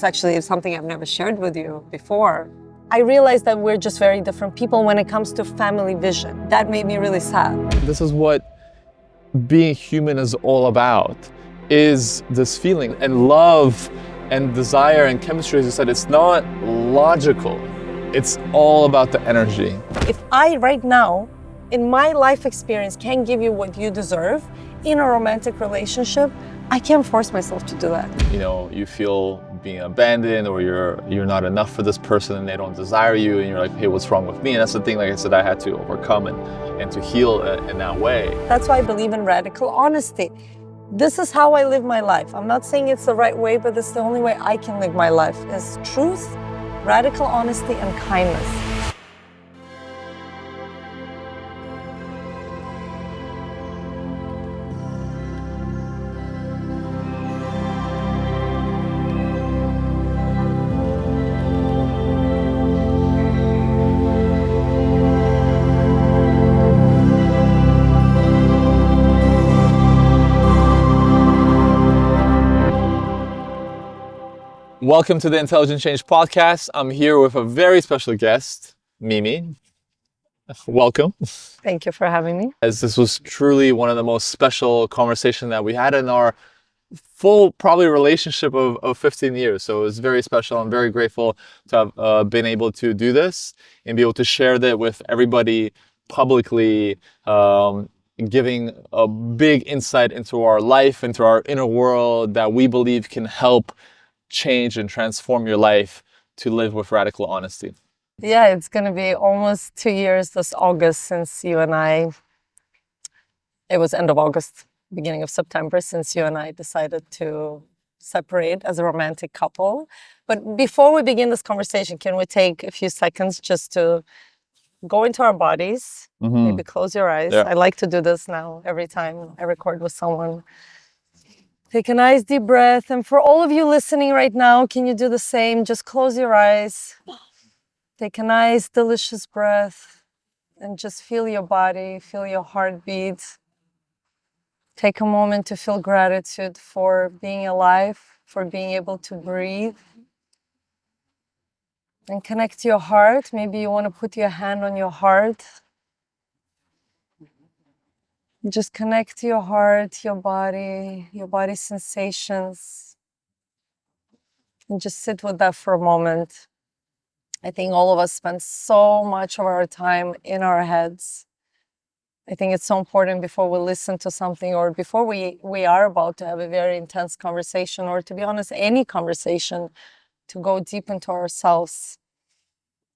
It's actually something I've never shared with you before. I realized that we're just very different people when it comes to family vision. That made me really sad. This is what being human is all about, is this feeling. And love and desire and chemistry, as you said, it's not logical. It's all about the energy. If I, right now, in my life experience, can't give you what you deserve in a romantic relationship, I can't force myself to do that. You know, you feel being abandoned, or you're not enough for this person and they don't desire you, and you're like, hey, what's wrong with me? And that's the thing, like I said, I had to overcome and to heal in that way. That's why I believe in radical honesty. This is how I live my life. I'm not saying it's the right way, but it's the only way I can live my life, is truth, radical honesty, and kindness. Welcome to the Intelligent Change podcast. I'm here with a very special guest, Mimi. Welcome. Thank you for having me. As this was truly one of the most special conversations that we had in our full, probably, relationship of 15 years. So it was very special. I'm very grateful to have been able to do this and be able to share that with everybody publicly, giving a big insight into our life, into our inner world that we believe can help change and transform your life to live with radical honesty. Yeah, it's going to be almost 2 years this August since you and I, it was end of August, beginning of September, since you and I decided to separate as a romantic couple. But before we begin this conversation, can we take a few seconds just to go into our bodies? Maybe close your eyes. Yeah. I like to do this now every time I record with someone. Take a nice deep breath. And for all of you listening right now, can you do the same? Just close your eyes. Take a nice, delicious breath and just feel your body, feel your heartbeat. Take a moment to feel gratitude for being alive, for being able to breathe. And connect to your heart. Maybe you want to put your hand on your heart. Just connect to your heart, your body sensations. And just sit with that for a moment. I think all of us spend so much of our time in our heads. I think it's so important before we listen to something, or before we are about to have a very intense conversation, or to be honest, any conversation, to go deep into ourselves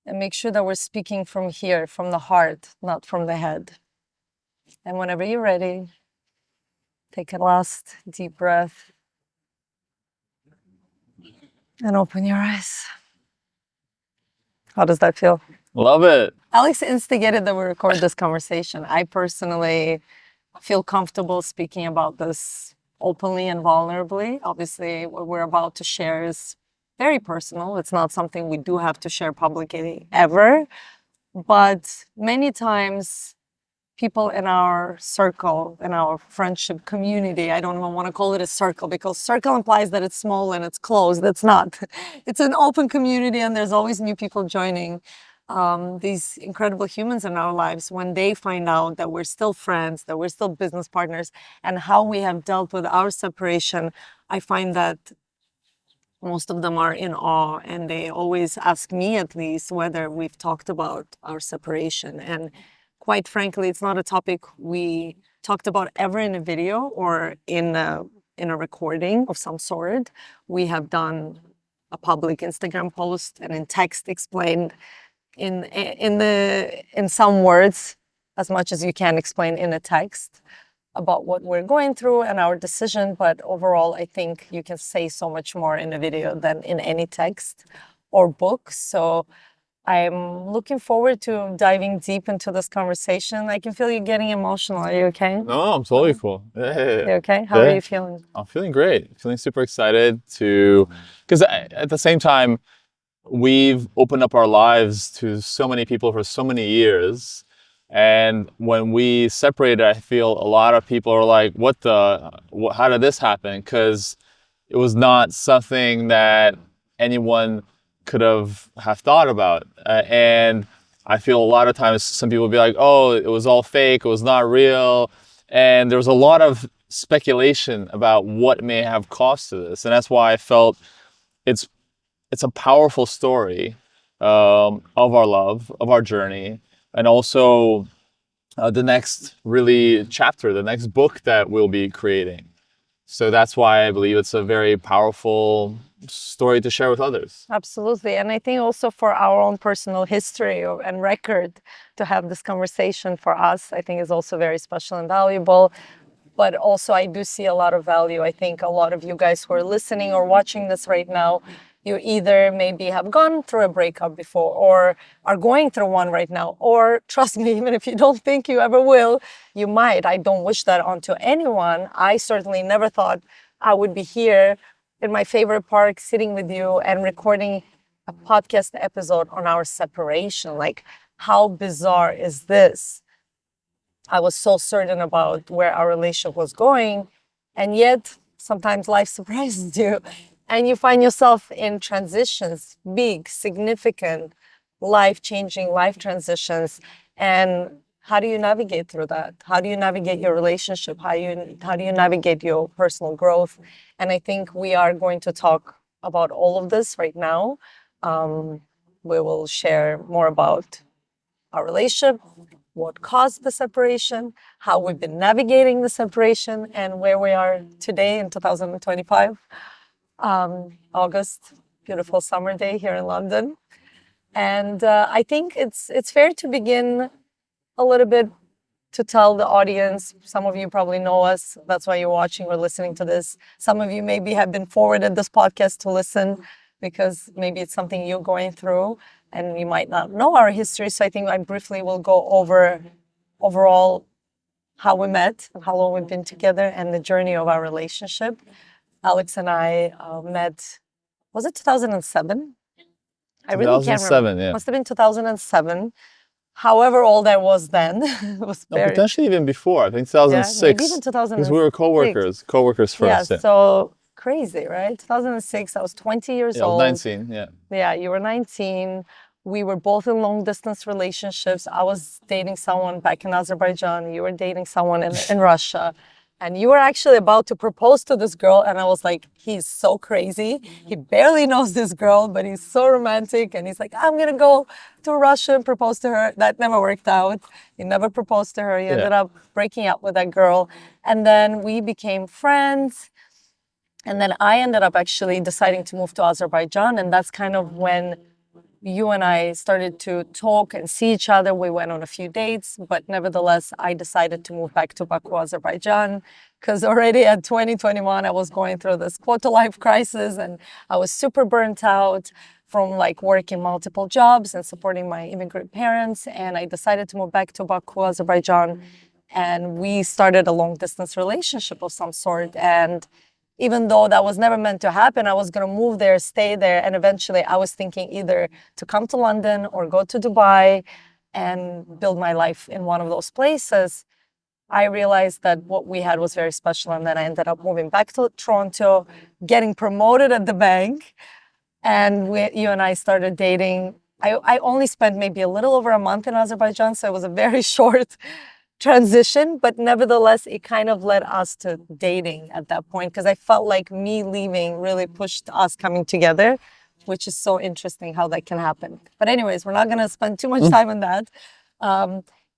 and make sure that we're speaking from here, from the heart, not from the head. And whenever you're ready, take a last deep breath and open your eyes. How does that feel? Love it. Alex instigated that we record this conversation. I personally feel comfortable speaking about this openly and vulnerably. Obviously, what we're about to share is very personal. It's not something we do have to share publicly ever. But many times, people in our circle, in our friendship community, I don't even want to call it a circle, because circle implies that it's small and it's closed. It's not. It's an open community, and there's always new people joining. These incredible humans in our lives, when they find out that we're still friends, that we're still business partners, and how we have dealt with our separation, I find that most of them are in awe, and they always ask me, at least, whether we've talked about our separation. And quite frankly, it's not a topic we talked about ever in a video or in a recording of some sort. We have done a public Instagram post and in text explained in some words, as much as you can explain in a text, about what we're going through and our decision. But overall, I think you can say so much more in a video than in any text or book. So I'm looking forward to diving deep into this conversation. I can feel you getting emotional. Are you okay? No, I'm totally cool. Yeah. You okay? How are you feeling? I'm feeling great. Feeling super excited because at the same time, we've opened up our lives to so many people for so many years. And when we separated, I feel a lot of people are like, how did this happen? Because it was not something that anyone could have thought about. And I feel a lot of times some people will be like, oh, it was all fake, it was not real. And there was a lot of speculation about what may have caused to this. And that's why I felt it's a powerful story of our love, of our journey, and also the next really chapter, the next book that we'll be creating. So that's why I believe it's a very powerful story to share with others. Absolutely. And I think also for our own personal history and record to have this conversation for us, I think is also very special and valuable. But also I do see a lot of value. I think a lot of you guys who are listening or watching this right now, you either maybe have gone through a breakup before or are going through one right now, or trust me, even if you don't think you ever will, you might. I don't wish that onto anyone. I certainly never thought I would be here in my favorite park sitting with you and recording a podcast episode on our separation. Like, how bizarre is this? I was so certain about where our relationship was going, and yet sometimes life surprises you and you find yourself in transitions, big, significant, life-changing life transitions. And how do you navigate through that? How do you navigate your relationship? How do you navigate your personal growth? And I think we are going to talk about all of this right now. We will share more about our relationship, what caused the separation, how we've been navigating the separation, and where we are today in 2025. August, beautiful summer day here in London. And I think it's fair to begin a little bit to tell the audience. Some of you probably know us. That's why you're watching or listening to this. Some of you maybe have been forwarded this podcast to listen because maybe it's something you're going through and you might not know our history. So I think I briefly will go over overall how we met and how long we've been together and the journey of our relationship. Alex and I met, was it 2007? I really can't remember. 2007, yeah. Must have been 2007. However old I was then, it was No, very... potentially even before. I think 2006. Yeah, maybe even 2006. Because we were co-workers first. Yeah, so crazy, right? 2006, I was 20 years I was old. 19, yeah. Yeah, you were 19. We were both in long distance relationships. I was dating someone back in Azerbaijan. You were dating someone in Russia. And you were actually about to propose to this girl. And I was like, he's so crazy. He barely knows this girl, but he's so romantic. And he's like, I'm going to go to Russia and propose to her. That never worked out. He never proposed to her. He ended up breaking up with that girl. And then we became friends. And then I ended up actually deciding to move to Azerbaijan. And that's kind of when you and I started to talk and see each other. We went on a few dates, but nevertheless, I decided to move back to Baku, Azerbaijan, because already at 2021, I was going through this quarter life crisis and I was super burnt out from like working multiple jobs and supporting my immigrant parents. And I decided to move back to Baku, Azerbaijan. And we started a long distance relationship of some sort. And even though that was never meant to happen, I was going to move there, stay there. And eventually I was thinking either to come to London or go to Dubai and build my life in one of those places. I realized that what we had was very special. And then I ended up moving back to Toronto, getting promoted at the bank. And you and I started dating. I only spent maybe a little over a month in Azerbaijan, so it was a very short transition, but nevertheless, it kind of led us to dating at that point because I felt like me leaving really pushed us coming together, which is so interesting how that can happen. But anyways, we're not going to spend too much time on that.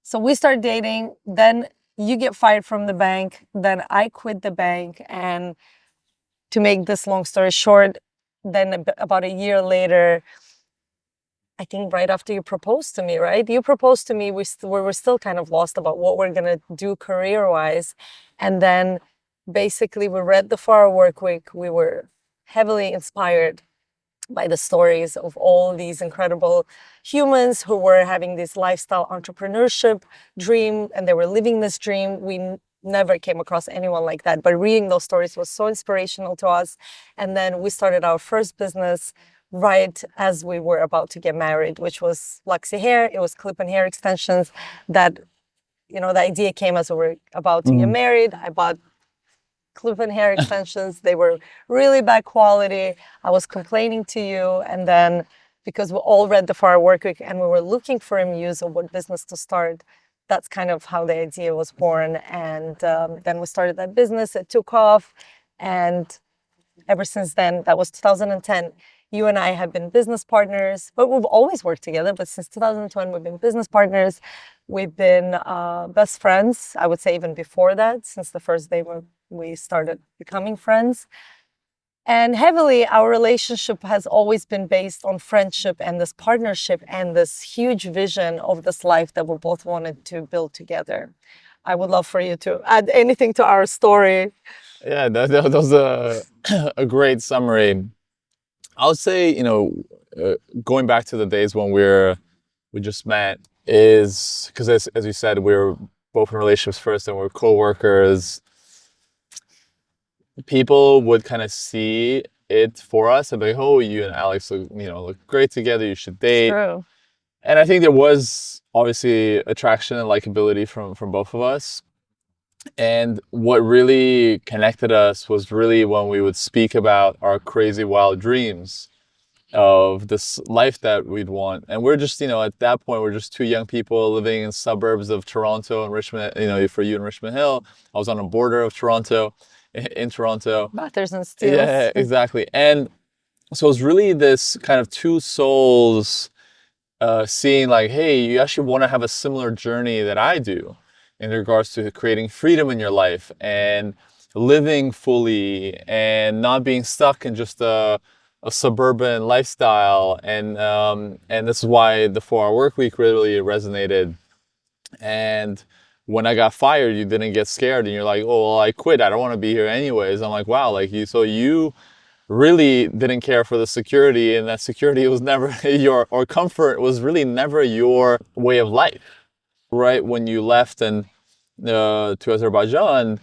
So we start dating, then you get fired from the bank, then I quit the bank. And to make this long story short, then about a year later, I think right after you proposed to me, right? You proposed to me, we were still kind of lost about what we're going to do career-wise. And then basically we read the 4 Hour Work Week. We were heavily inspired by the stories of all these incredible humans who were having this lifestyle entrepreneurship dream, and they were living this dream. We never came across anyone like that, but reading those stories was so inspirational to us. And then we started our first business right as we were about to get married, which was Luxy Hair. It was clip and hair extensions that, the idea came as we were about to get married. I bought clip-in hair extensions. They were really bad quality. I was complaining to you. And then because we all read the 4-Hour Workweek and we were looking for a muse of what business to start, that's kind of how the idea was born. And then we started that business. It took off. And ever since then, that was 2010, you and I have been business partners, but we've always worked together. But since 2020, we've been business partners. We've been best friends, I would say even before that, since the first day when we started becoming friends. And heavily, our relationship has always been based on friendship and this partnership and this huge vision of this life that we both wanted to build together. I would love for you to add anything to our story. Yeah, that was a great summary. I would say, going back to the days when we just met, is because as you said, we were both in relationships first and we're co-workers. People would kind of see it for us and be like, oh, you and Alex look great together, you should date. True. And I think there was obviously attraction and likability from both of us. And what really connected us was really when we would speak about our crazy wild dreams of this life that we'd want. And we're just, at that point, we're just two young people living in suburbs of Toronto and Richmond, for you in Richmond Hill. I was on the border of Toronto, in Toronto. Bathurst and Steeles. Yeah, exactly. And so it was really this kind of two souls seeing like, hey, you actually want to have a similar journey that I do in regards to creating freedom in your life and living fully and not being stuck in just a suburban lifestyle. And this is why the 4-Hour Workweek really resonated. And when I got fired, you didn't get scared and you're like, oh, well, I quit. I don't want to be here anyways. I'm like, wow, you really didn't care for the security, and that security was never or comfort was really never your way of life. Right when you left and to Azerbaijan,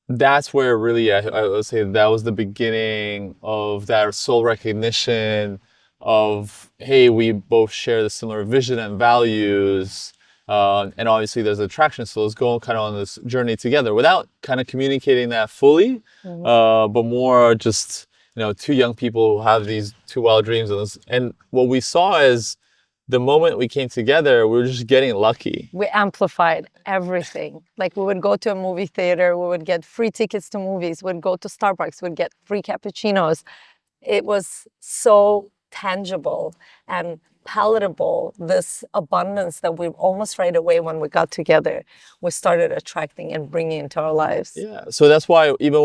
that's where really I would say that was the beginning of that soul recognition of, hey, we both share the similar vision and values, and obviously there's attraction. So let's go kind of on this journey together without kind of communicating that fully, but more just two young people who have these two wild dreams, and what we saw is, the moment we came together, we were just getting lucky. We amplified everything. Like we would go to a movie theater, we would get free tickets to movies, we'd go to Starbucks, we'd get free cappuccinos. It was so tangible and palatable, this abundance that we almost right away when we got together, we started attracting and bringing into our lives. Yeah, so that's why even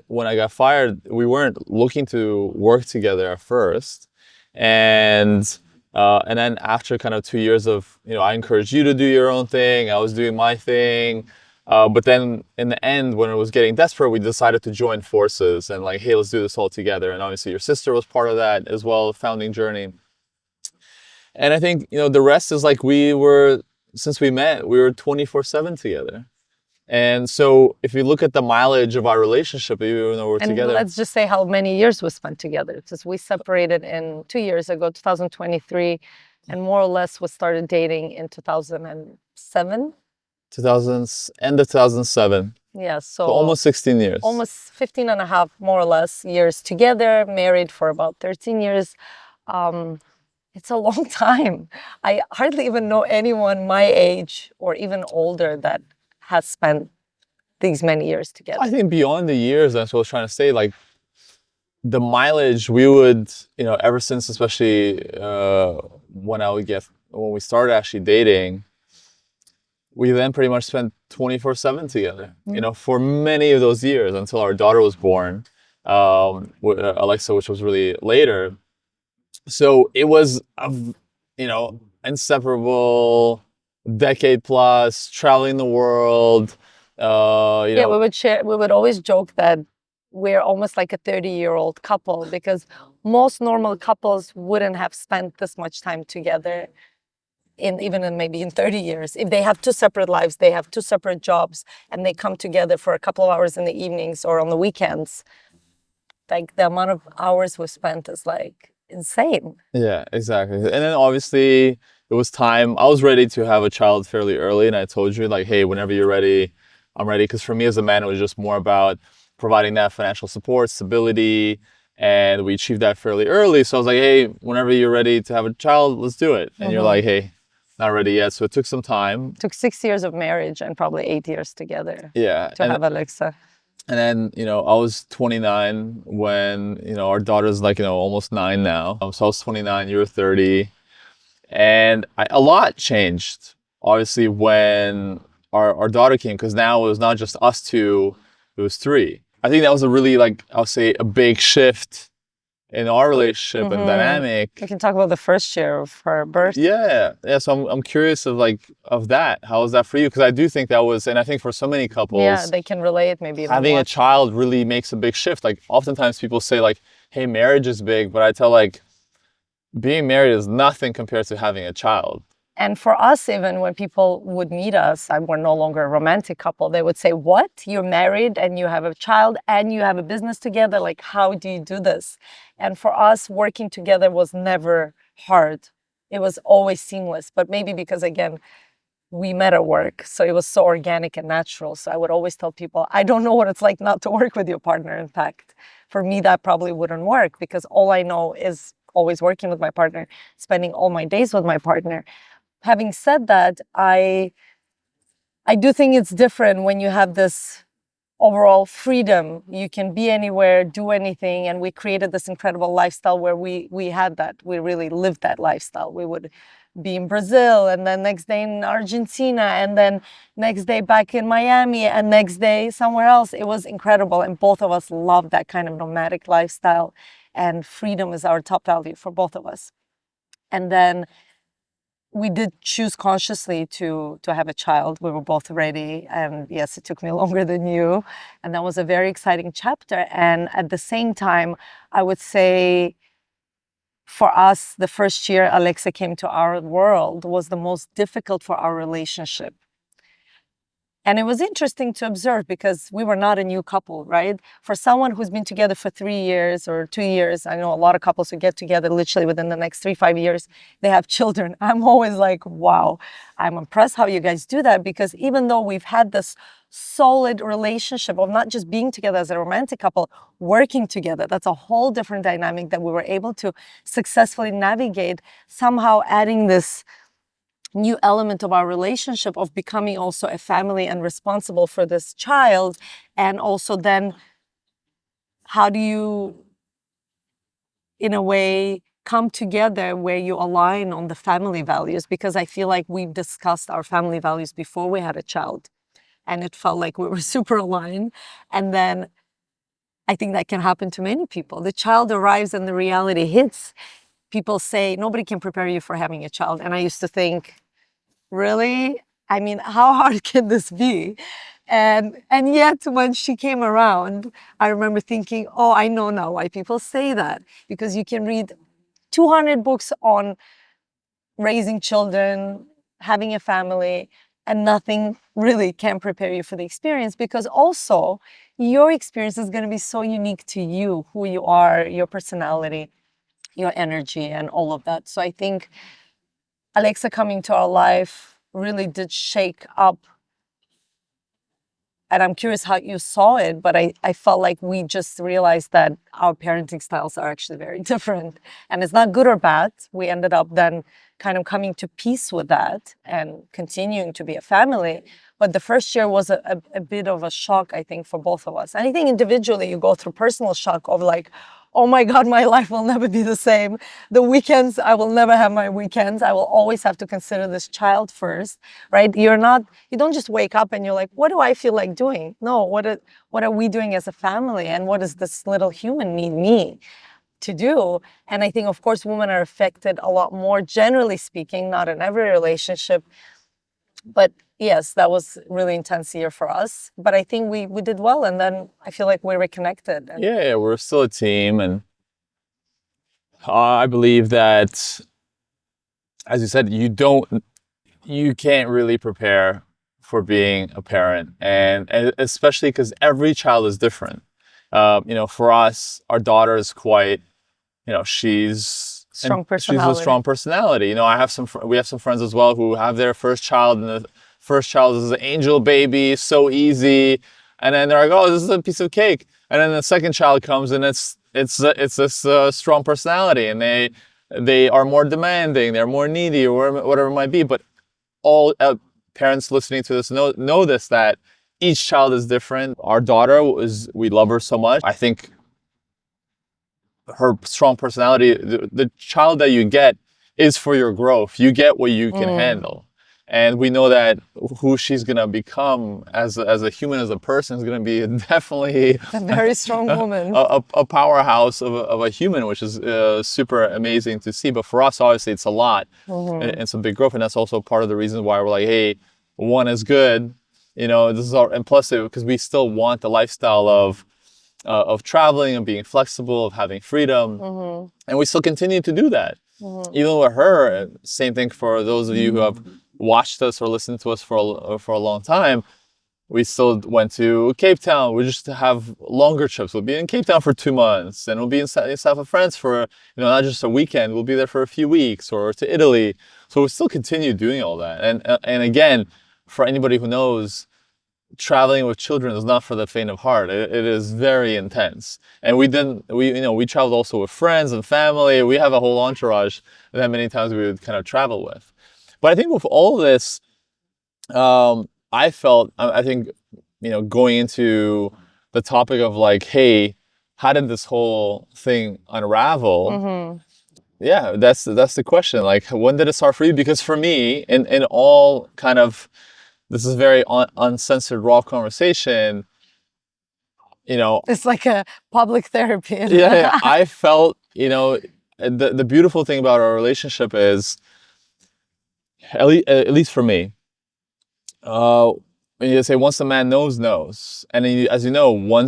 when I got fired, we weren't looking to work together at first. And then after kind of 2 years of, I encouraged you to do your own thing, I was doing my thing. But then in the end, when it was getting desperate, we decided to join forces and like, hey, let's do this all together. And obviously your sister was part of that as well, founding journey. And I think, the rest is like since we met, we were 24/7 together. And so if you look at the mileage of our relationship, even though we're together. Let's just say how many years we spent together. Because we separated in 2 years ago, 2023, and more or less we started dating in 2007. End of 2007. Yeah, so almost 16 years. Almost 15 and a half, more or less, years together, married for about 13 years. It's a long time. I hardly even know anyone my age or even older that has spent these many years together. I think beyond the years, that's what I was trying to say, like the mileage we would, ever since, especially when we started actually dating, we then pretty much spent 24/7 together, for many of those years until our daughter was born, Alexa, which was really later. So it was, inseparable, decade plus, traveling the world. Yeah, we would always joke that we're almost like a 30-year-old couple, because most normal couples wouldn't have spent this much time together maybe in 30 years. If they have two separate lives, they have two separate jobs, and they come together for a couple of hours in the evenings or on the weekends, like the amount of hours we spent is like insane. Yeah, exactly. And then obviously it was time. I was ready to have a child fairly early, and I told you like, hey, whenever you're ready, I'm ready. Because for me as a man, it was just more about providing that financial support, stability, and we achieved that fairly early. So I was like, hey, whenever you're ready to have a child, let's do it. And you're like, hey, not ready yet. So it took some time. Took 6 years of marriage and probably 8 years together Yeah. to have Alexa. And then, I was 29 when, our daughter's like, almost 9 now. So I was 29, you were 30. And a lot changed, obviously, when our daughter came, because now it was not just us two, it was three. I think that was a really, I'll say, a big shift in our relationship and dynamic. We can talk about the first year of her birth. Yeah. So I'm curious of that. How was that for you? Because I do think that was, and I think for so many couples, yeah, they can relate maybe. Having a child really makes a big shift. Oftentimes people say hey, marriage is big, but I tell being married is nothing compared to having a child. And for us, even when people would meet us, we're no longer a romantic couple, they would say, what? You're married and you have a child and you have a business together? How do you do this? And for us, working together was never hard. It was always seamless. But maybe because, again, we met at work, so it was so organic and natural. So I would always tell people, I don't know what it's like not to work with your partner. In fact, for me, that probably wouldn't work because all I know is always working with my partner, spending all my days with my partner. Having said that, I do think it's different when you have this overall freedom. You can be anywhere, do anything, and we created this incredible lifestyle where we had that. We really lived that lifestyle. We would be in Brazil, and then next day in Argentina, and then next day back in Miami, and next day somewhere else. It was incredible, and both of us loved that kind of nomadic lifestyle, and freedom is our top value for both of us. And then we did choose consciously to have a child. We were both ready. And yes, it took me longer than you. And that was a very exciting chapter. And at the same time, I would say for us, the first year Alexa came to our world was the most difficult for our relationship. And it was interesting to observe because we were not a new couple, right? For someone who's been together for 3 years or 2 years, I know a lot of couples who get together literally within the next 3-5 years, they have children. I'm always like, wow, I'm impressed how you guys do that, because even though we've had this solid relationship of not just being together as a romantic couple, working together, that's a whole different dynamic that we were able to successfully navigate, somehow adding this new element of our relationship of becoming also a family and responsible for this child. And also then how do you, in a way, come together where you align on the family values? Because I feel like we've discussed our family values before we had a child, and it felt like we were super aligned. And then I think that can happen to many people. The child arrives and the reality hits. People say, nobody can prepare you for having a child. And I used to think, really? I mean, how hard can this be? And yet when she came around, I remember thinking, oh, I know now why people say that. Because you can read 200 books on raising children, having a family, and nothing really can prepare you for the experience, because also your experience is going to be so unique to you, who you are, your personality, your energy, and all of that. So I think Alexa coming to our life really did shake up. And I'm curious how you saw it, but I felt like we just realized that our parenting styles are actually very different. And it's not good or bad. We ended up then kind of coming to peace with that and continuing to be a family. But the first year was a bit of a shock, I think, for both of us. And I think individually you go through personal shock of like, oh my God, my life will never be the same. The weekends, I will never have my weekends. I will always have to consider this child first, right? You don't just wake up and you're like, what do I feel like doing? No, what are we doing as a family? And what does this little human need me to do? And I think, of course, women are affected a lot more, generally speaking, not in every relationship. But yes, that was a really intense year for us. But I think we did well. And then I feel like we reconnected. Yeah, we're still a team. And I believe that, as you said, you can't really prepare for being a parent. And especially because every child is different. For us, our daughter is quite, she's a strong personality. We have some friends as well who have their first child, and the first child is an angel baby, so easy. And then they're like, oh, this is a piece of cake. And then the second child comes, and it's this strong personality, and they are more demanding, they're more needy, or whatever it might be. But all parents listening to this know this, that each child is different. Our daughter we love her so much. I think her strong personality, the child that you get is for your growth. You get what you can handle. And we know that who she's going to become as a human, as a person, is going to be definitely a very strong woman. a powerhouse of a human, which is super amazing to see. But for us, obviously, it's a lot. It's a big growth. And that's also part of the reason why we're like, hey, one is good. You know, this is and plus, because we still want the lifestyle of traveling and being flexible, of having freedom. And we still continue to do that. Even with her, same thing for those of you who have watched us or listened to us for a long time. We still went to Cape Town. We just have longer trips. We'll be in Cape Town for 2 months, and we'll be in south of France for, not just a weekend. We'll be there for a few weeks, or to Italy. So we still continue doing all that. And again, for anybody who knows, traveling with children is not for the faint of heart. It is very intense. And we traveled also with friends and family. We have a whole entourage that many times we would kind of travel with. But I think with all of this, I think, going into the topic of like, hey, how did this whole thing unravel? Yeah, that's the question. Like, when did it start for you? Because for me, in all kind of, this is very uncensored, raw conversation. It's like a public therapy. Yeah, I felt, the beautiful thing about our relationship is, at least for me, when you say once the man knows, and then as you know,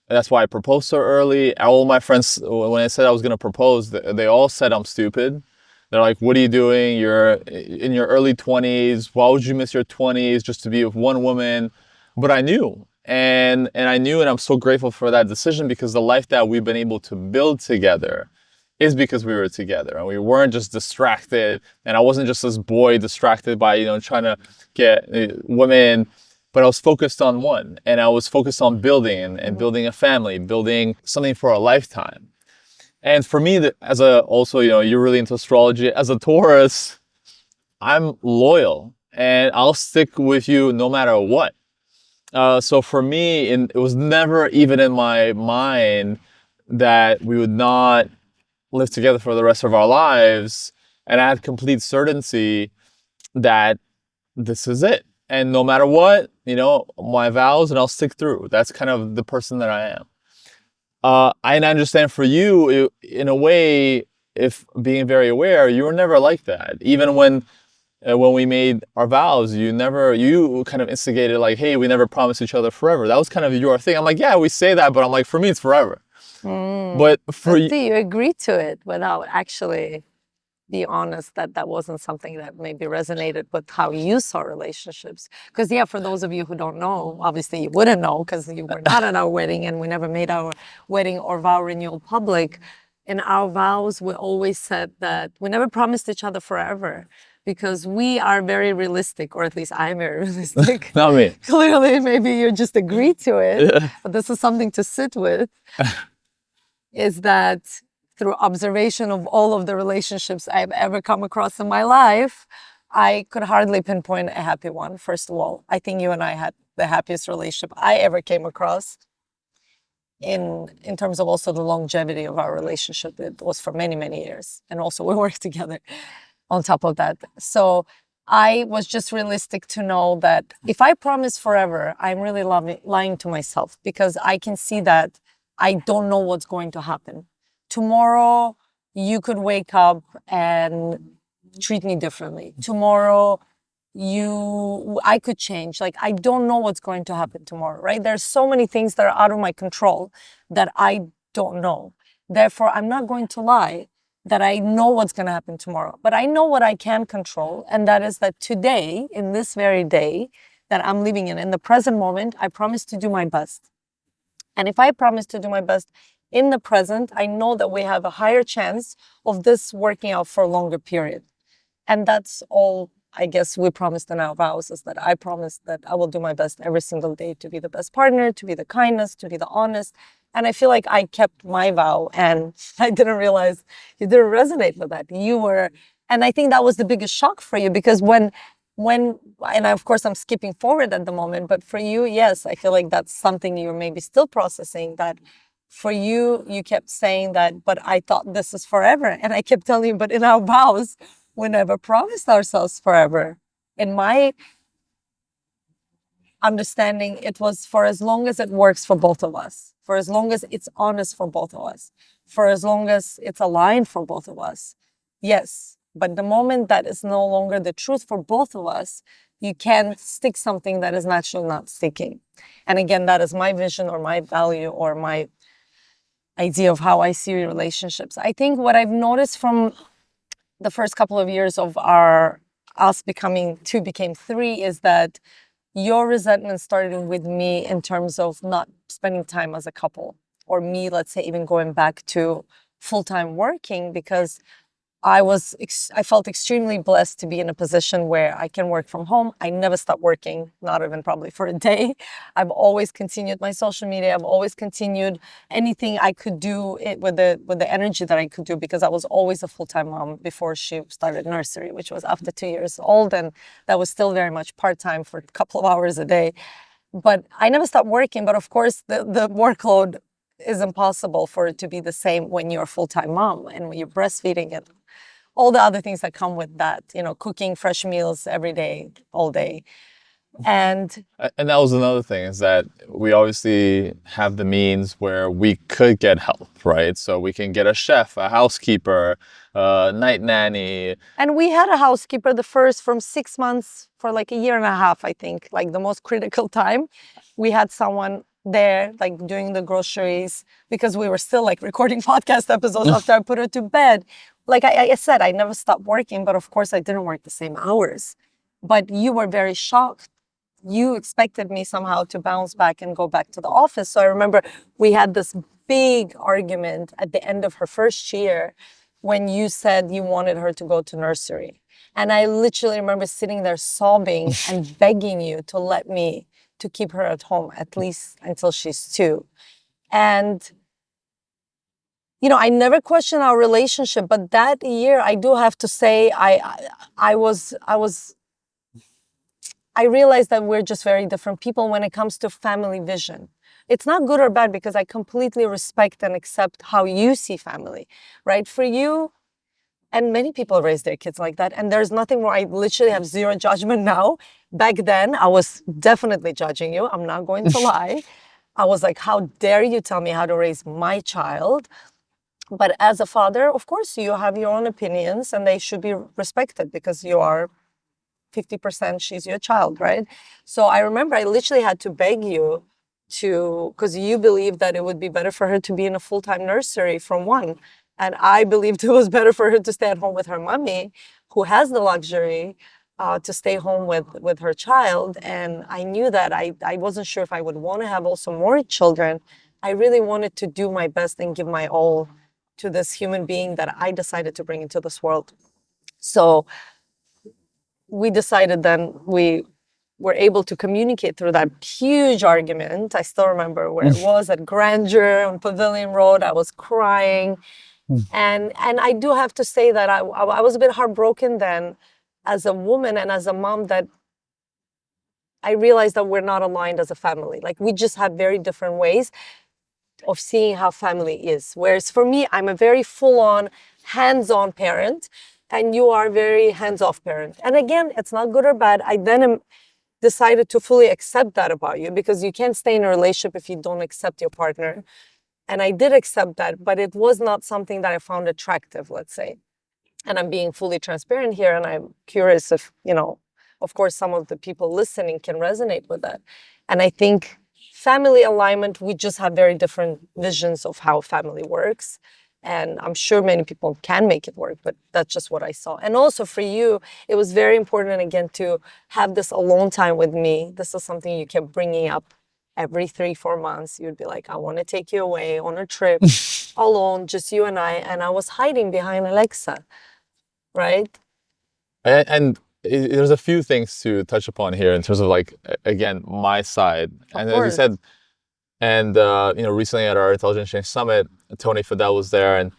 that's why I proposed so early. All my friends, when I said I was going to propose, they all said I'm stupid. They're like, what are you doing? You're in your early 20s. Why would you miss your 20s just to be with one woman? But I knew. And I knew, and I'm so grateful for that decision, because the life that we've been able to build together is because we were together. And we weren't just distracted. And I wasn't just this boy distracted by, trying to get women. But I was focused on one. And I was focused on building and building a family, building something for a lifetime. And for me, also, you're really into astrology. As a Taurus, I'm loyal, and I'll stick with you no matter what. So for me, it was never even in my mind that we would not live together for the rest of our lives. And I had complete certainty that this is it. And no matter what, my vows, and I'll stick through. That's kind of the person that I am. I understand for you, in a way, if being very aware, you were never like that. Even when we made our vows, you kind of instigated like, hey, we never promised each other forever. That was kind of your thing. I'm like, yeah, we say that, but I'm like, for me, it's forever. But for you, do you agree to it without actually be honest that wasn't something that maybe resonated with how you saw relationships? Because for those of you who don't know, obviously you wouldn't know because you were not at our wedding, and we never made our wedding or vow renewal public. In our vows, we always said that we never promised each other forever, because we are very realistic, or at least I'm very realistic. Not me. Clearly, maybe you just agree to it, but this is something to sit with, is that through observation of all of the relationships I've ever come across in my life, I could hardly pinpoint a happy one. First of all, I think you and I had the happiest relationship I ever came across. In terms of also the longevity of our relationship, it was for many, many years. And also we worked together on top of that. So I was just realistic to know that if I promise forever, I'm really lying to myself, because I can see that I don't know what's going to happen. Tomorrow, you could wake up and treat me differently. Tomorrow, I could change. Like, I don't know what's going to happen tomorrow, right? There's so many things that are out of my control that I don't know. Therefore, I'm not going to lie that I know what's going to happen tomorrow. But I know what I can control, and that is that today, in this very day that I'm living in the present moment, I promise to do my best. And if I promise to do my best in the present, I know that we have a higher chance of this working out for a longer period. And that's all I guess we promised in our vows is that I promised that I will do my best every single day to be the best partner, to be the kindness, to be the honest. And I feel like I kept my vow, and I didn't realize you didn't resonate with that. You were, and I think that was the biggest shock for you, because and of course I'm skipping forward at the moment, but for you, yes, I feel like that's something you're maybe still processing, that for you, you kept saying that, but I thought this is forever. And I kept telling you, but in our vows, we never promised ourselves forever. In my understanding, it was for as long as it works for both of us, for as long as it's honest for both of us, for as long as it's aligned for both of us. Yes, but the moment that is no longer the truth for both of us, you can stick something that is naturally not sticking. And again, that is my vision or my value or my idea of how I see relationships. I think what I've noticed from the first couple of years of us becoming two became three is that your resentment started with me in terms of not spending time as a couple, or me, let's say, even going back to full-time working, because I felt extremely blessed to be in a position where I can work from home. I never stopped working, not even probably for a day. I've always continued my social media. I've always continued anything I could do with the energy that I could do, because I was always a full-time mom before she started nursery, which was after 2 years old, and that was still very much part-time for a couple of hours a day. But I never stopped working. But of course, the workload is impossible for it to be the same when you're a full-time mom and when you're breastfeeding and all the other things that come with that, cooking fresh meals every day, all day. And that was another thing, is that we obviously have the means where we could get help, right? So we can get a chef, a housekeeper, a night nanny. And we had a housekeeper from 6 months for like a year and a half, I think, like the most critical time. We had someone there, like doing the groceries, because we were still like recording podcast episodes after I put her to bed. Like I said, I never stopped working, but of course I didn't work the same hours. But you were very shocked. You expected me somehow to bounce back and go back to the office. So I remember we had this big argument at the end of her first year when you said you wanted her to go to nursery. And I literally remember sitting there sobbing and begging you to let me to keep her at home at least until she's 2. And I never questioned our relationship, but that year I do have to say I realized that we're just very different people when it comes to family vision. It's not good or bad, because I completely respect and accept how you see family, right? For you, and many people raise their kids like that, and there's nothing where I literally have zero judgment now. Back then, I was definitely judging you. I'm not going to lie. I was like, how dare you tell me how to raise my child? But as a father, of course, you have your own opinions and they should be respected, because you are 50%, she's your child, right? So I remember I literally had to beg you because you believed that it would be better for her to be in a full-time nursery from one. And I believed it was better for her to stay at home with her mommy, who has the luxury to stay home with her child. And I knew that I wasn't sure if I would want to have also more children. I really wanted to do my best and give my all to this human being that I decided to bring into this world. So we decided then we were able to communicate through that huge argument. I still remember where it was, at Grandeur on Pavilion Road. I was crying. And I do have to say that I was a bit heartbroken then as a woman and as a mom, that I realized that we're not aligned as a family. Like, we just have very different ways of seeing how family is. Whereas for me, I'm a very full-on, hands-on parent, and you are a very hands-off parent. And again, it's not good or bad. I then decided to fully accept that about you, because you can't stay in a relationship if you don't accept your partner. And I did accept that, but it was not something that I found attractive, let's say. And I'm being fully transparent here, and I'm curious if, of course, some of the people listening can resonate with that. And I think family alignment, we just have very different visions of how family works. And I'm sure many people can make it work, but that's just what I saw. And also for you, it was very important, again, to have this alone time with me. This is something you kept bringing up every 3-4 months. You'd be like, I want to take you away on a trip alone, just you and I. And I was hiding behind Alexa, right? And there's a few things to touch upon here in terms of like, again, my side. Of And as you course. said, and recently at our Intelligent Change Summit, Tony Fadell was there,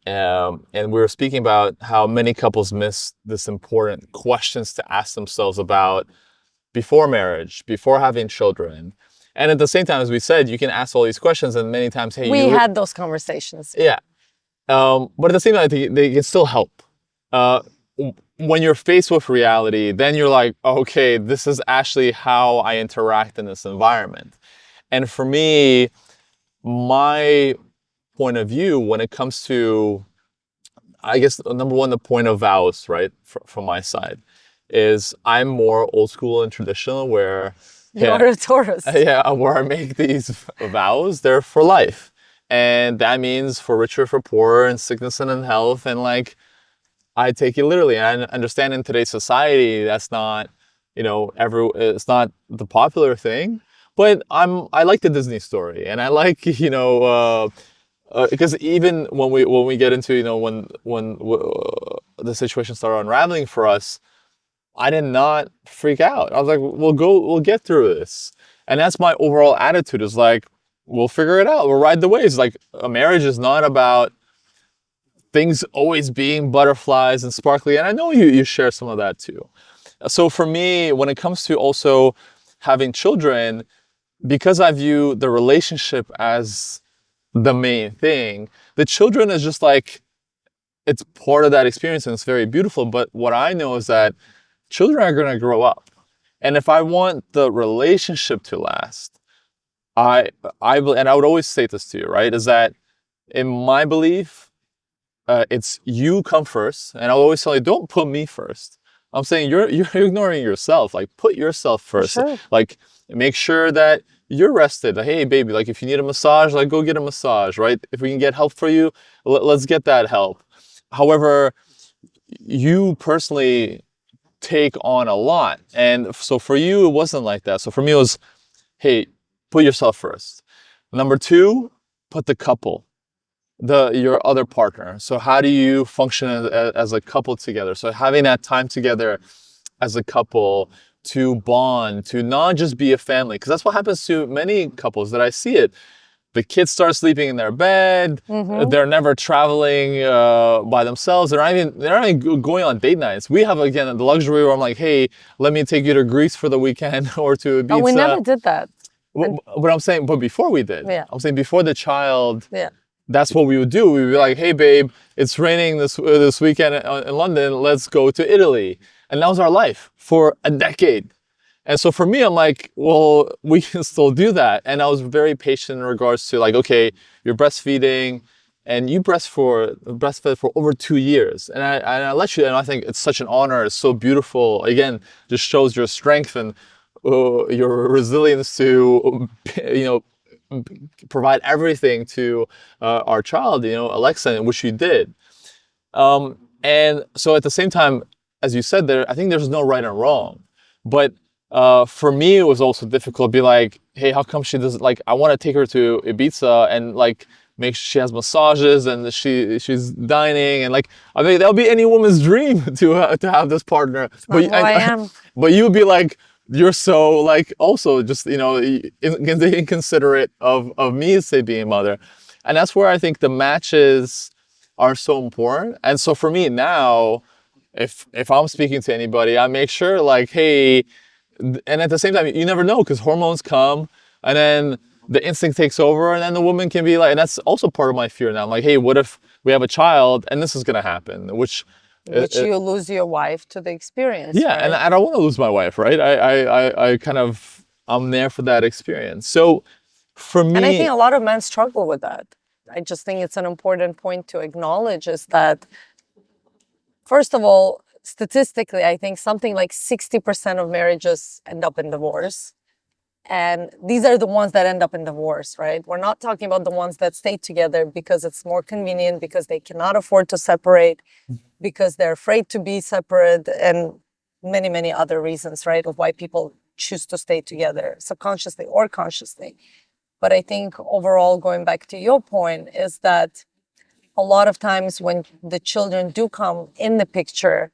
and we were speaking about how many couples miss this important questions to ask themselves about before marriage, before having children. And at the same time, as we said, you can ask all these questions, and many times, hey, We had those conversations. yeah. But at the same time, they can still help. When you're faced with reality, then you're like, okay, this is actually how I interact in this environment. And for me, my point of view when it comes to, I guess, number one, the point of vows, right, from my side, is I'm more old school and traditional where, You're a Taurus. yeah, where I make these vows, they're for life. And that means for richer, for poorer, and sickness and in health. And like, I take it literally. And I understand in today's society, that's not, it's not the popular thing. But I like the Disney story, and I like, because even when we get into, when the situation started unraveling for us, I did not freak out. I was like, we'll get through this. And that's my overall attitude, is like, we'll figure it out. We'll ride the waves. Like, a marriage is not about things always being butterflies and sparkly. And I know you share some of that too. So for me, when it comes to also having children, because I view the relationship as the main thing, the children is just like, it's part of that experience and it's very beautiful. But what I know is that children are going to grow up. And if I want the relationship to last, and I would always say this to you, right, is that in my belief, it's you come first. And I'll always tell you, don't put me first. I'm saying you're ignoring yourself. Like, put yourself first. Sure. Like, make sure that you're rested. Like, hey, baby, like, if you need a massage, like, go get a massage, right? If we can get help for you, let's get that help. However, you personally take on a lot. And so for you, it wasn't like that. So for me, it was, hey, put yourself first. Number two, put the couple, your other partner. So how do you function as a couple together? So having that time together as a couple to bond, to not just be a family, because that's what happens to many couples that I see it. The kids start sleeping in their bed. Mm-hmm. They're never traveling by themselves. They're not even going on date nights. We have, again, the luxury where I'm like, hey, let me take you to Greece for the weekend or to Ibiza. But we never did that. But I'm saying, but before we did. Yeah. I'm saying before the child. Yeah. That's what we would do. We would be like, hey, babe, it's raining this weekend in London. Let's go to Italy. And that was our life for a decade. And so for me, I'm like, well, we can still do that. And I was very patient in regards to like, okay, you're breastfeeding and you breastfed for over 2 years. And I let you, and I think it's such an honor. It's so beautiful. Again, just shows your strength and your resilience to, provide everything to our child, Alexa, which you did. And so at the same time, as you said there, I think there's no right and wrong. But for me, it was also difficult to be like, hey, how come she doesn't, like, I want to take her to Ibiza and like make sure she has massages and she's dining, and like, I mean, that'll be any woman's dream to have this partner. But I am. But you would be like, you're so like also just inconsiderate of me, say, being a mother. And that's where I think the matches are so important. And so for me now, if I'm speaking to anybody, I make sure like, hey, and at the same time, you never know, because hormones come and then the instinct takes over, and then the woman can be like, and that's also part of my fear now. I'm like, hey, what if we have a child and this is going to happen, which you lose your wife to the experience. Yeah, right? and I don't want to lose my wife, right? I kind of, I'm there for that experience. So for me, and I think a lot of men struggle with that. I just think it's an important point to acknowledge, is that, first of all, statistically, I think something like 60% of marriages end up in divorce. And these are the ones that end up in divorce, right? We're not talking about the ones that stay together because it's more convenient, because they cannot afford to separate, because they're afraid to be separate, and many, many other reasons, right, of why people choose to stay together, subconsciously or consciously. But I think overall, going back to your point, is that a lot of times when the children do come in the picture,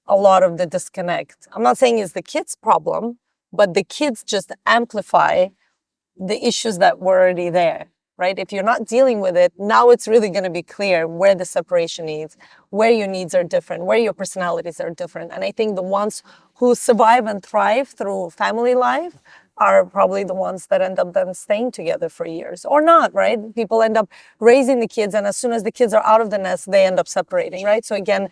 a lot of the disconnect. I'm not saying it's the kids' problem, but the kids just amplify the issues that were already there, right? If you're not dealing with it, now it's really going to be clear where the separation needs, where your needs are different, where your personalities are different. And I think the ones who survive and thrive through family life are probably the ones that end up then staying together for years or not, right? People end up raising the kids, and as soon as the kids are out of the nest, they end up separating, right? So again,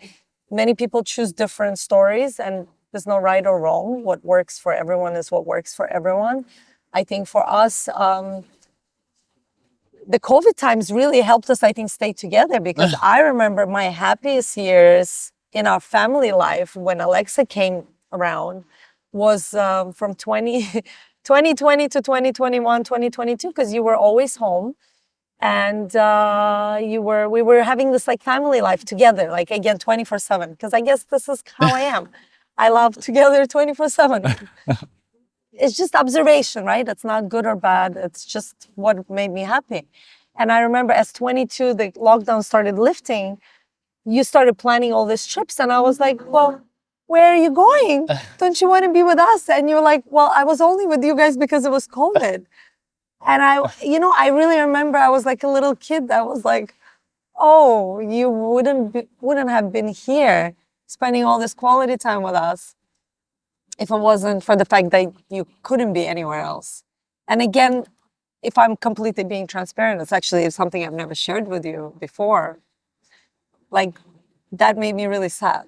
many people choose different stories, and there's no right or wrong. What works for everyone is what works for everyone. I think for us, the COVID times really helped us, I think, stay together, because I remember my happiest years in our family life when Alexa came around was from 2020 to 2021, 2022, because you were always home. And we were having this like family life together, like again, 24/7, because I guess this is how I am. I love together 24/7. It's just observation, right? It's not good or bad. It's just what made me happy. And I remember as 22, the lockdown started lifting, you started planning all these trips. And I was like, well, where are you going? Don't you want to be with us? And you're like, well, I was only with you guys because it was COVID. And I really remember I was like a little kid that was like, oh, you wouldn't have been here spending all this quality time with us if it wasn't for the fact that you couldn't be anywhere else. And again, if I'm completely being transparent, it's actually something I've never shared with you before. Like, that made me really sad,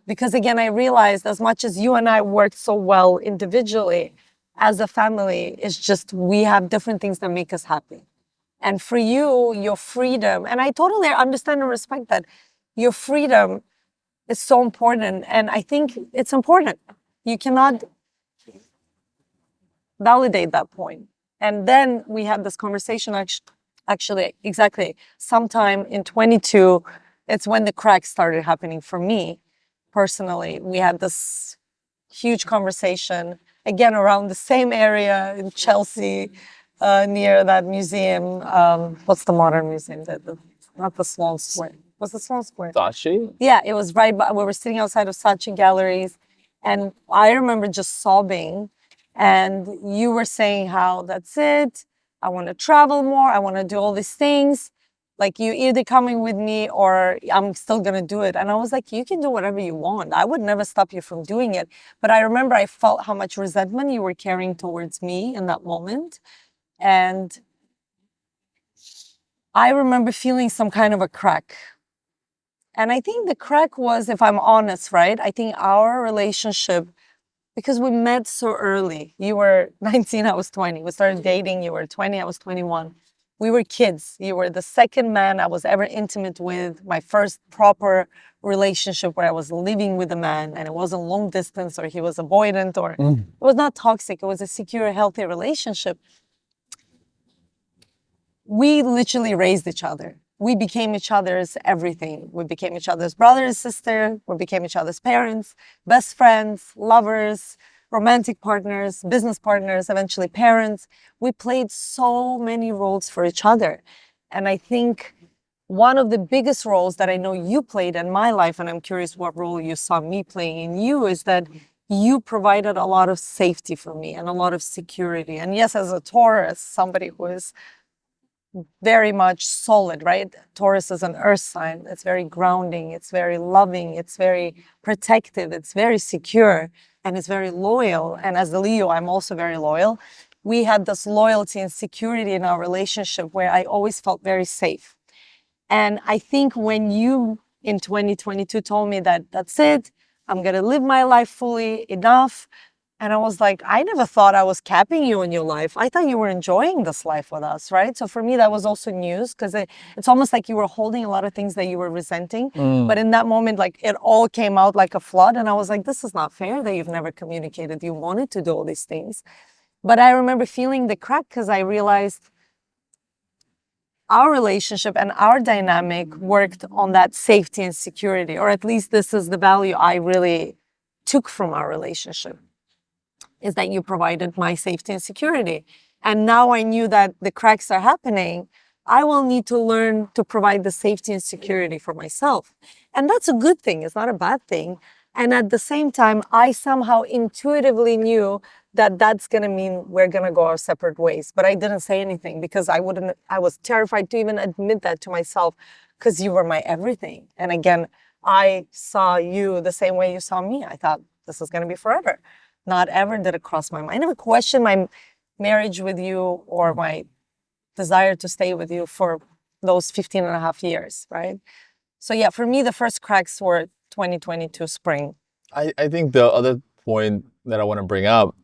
because again, I realized as much as you and I worked so well individually, as a family, it's just we have different things that make us happy. And for you, your freedom, and I totally understand and respect that, your freedom is so important. And I think it's important. You cannot validate that point. And then we had this conversation actually exactly sometime in 22, it's when the cracks started happening for me personally. We had this huge conversation, again, around the same area in Chelsea, near that museum. What's the modern museum? Not the Swan Square. What's the Swan Square? Saatchi? Yeah, it was right by, we were sitting outside of Saatchi Galleries. And I remember just sobbing. And you were saying how that's it. I want to travel more. I want to do all these things. Like, you either coming with me or I'm still going to do it. And I was like, you can do whatever you want. I would never stop you from doing it. But I remember I felt how much resentment you were carrying towards me in that moment. And I remember feeling some kind of a crack. And I think the crack was, if I'm honest, right? I think our relationship, because we met so early. You were 19, I was 20. We started dating, you were 20, I was 21. We were kids. You were the second man I was ever intimate with. My first proper relationship where I was living with a man, and it wasn't long distance or he was avoidant or it was not toxic. It was a secure, healthy relationship. We literally raised each other. We became each other's everything. We became each other's brother and sister. We became each other's parents, best friends, lovers, romantic partners, business partners, eventually parents. We played so many roles for each other. And I think one of the biggest roles that I know you played in my life, and I'm curious what role you saw me playing in you, is that you provided a lot of safety for me and a lot of security. And yes, as a Taurus, somebody who is very much solid, right? Taurus is an earth sign. It's very grounding. It's very loving. It's very protective. It's very secure, and it's very loyal. And as a Leo, I'm also very loyal. We had this loyalty and security in our relationship where I always felt very safe. And I think when you in 2022 told me that that's it, I'm going to live my life fully, enough. And I was like, I never thought I was capping you in your life. I thought you were enjoying this life with us, right? So for me, that was also news, because it's almost like you were holding a lot of things that you were resenting. But in that moment, like, it all came out like a flood. And I was like, this is not fair that you've never communicated. You wanted to do all these things. But I remember feeling the crack because I realized our relationship and our dynamic worked on that safety and security, or at least this is the value I really took from our relationship, is that you provided my safety and security. And now I knew that the cracks are happening. I will need to learn to provide the safety and security for myself. And that's a good thing. It's not a bad thing. And at the same time, I somehow intuitively knew that that's going to mean we're going to go our separate ways. But I didn't say anything because I was terrified to even admit that to myself because you were my everything. And again, I saw you the same way you saw me. I thought this is going to be forever. Not ever did it cross my mind. I never questioned my marriage with you or my desire to stay with you for those 15 and a half years, right? So yeah, for me, the first cracks were 2022 spring. I think the other point that I want to bring up,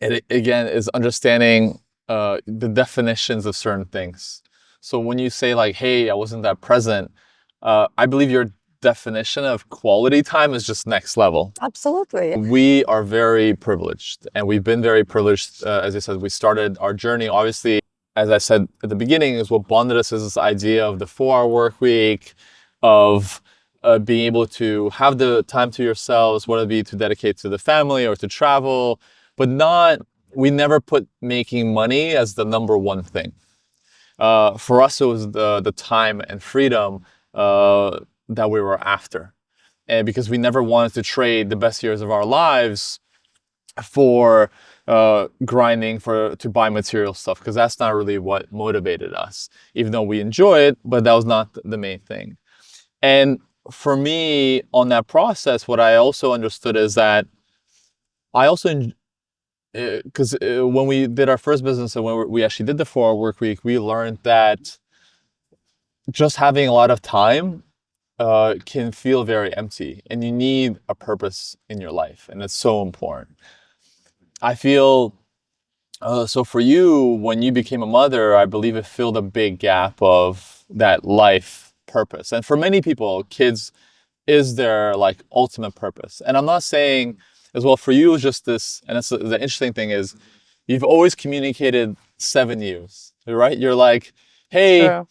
again, is understanding the definitions of certain things. So when you say like, hey, I wasn't that present, I believe your definition of quality time is just next level. Absolutely. We are very privileged, and we've been very privileged. As I said, we started our journey, obviously, as I said at the beginning, is what bonded us is this idea of the 4-hour work week, of being able to have the time to yourselves, whether it be to dedicate to the family or to travel, but we never put making money as the number one thing. For us, it was the time and freedom that we were after. And because we never wanted to trade the best years of our lives for grinding to buy material stuff, because that's not really what motivated us, even though we enjoy it, but that was not the main thing. And for me, on that process, what I also understood is that I also, because when we did our first business and when we actually did the 4-hour work week, we learned that just having a lot of time can feel very empty, and you need a purpose in your life, and it's so important. I feel, so for you, when you became a mother, I believe it filled a big gap of that life purpose. And for many people, kids is their like ultimate purpose. And I'm not saying as well for you, it's just this, and that's the interesting thing is you've always communicated 7 years, right? You're like, hey,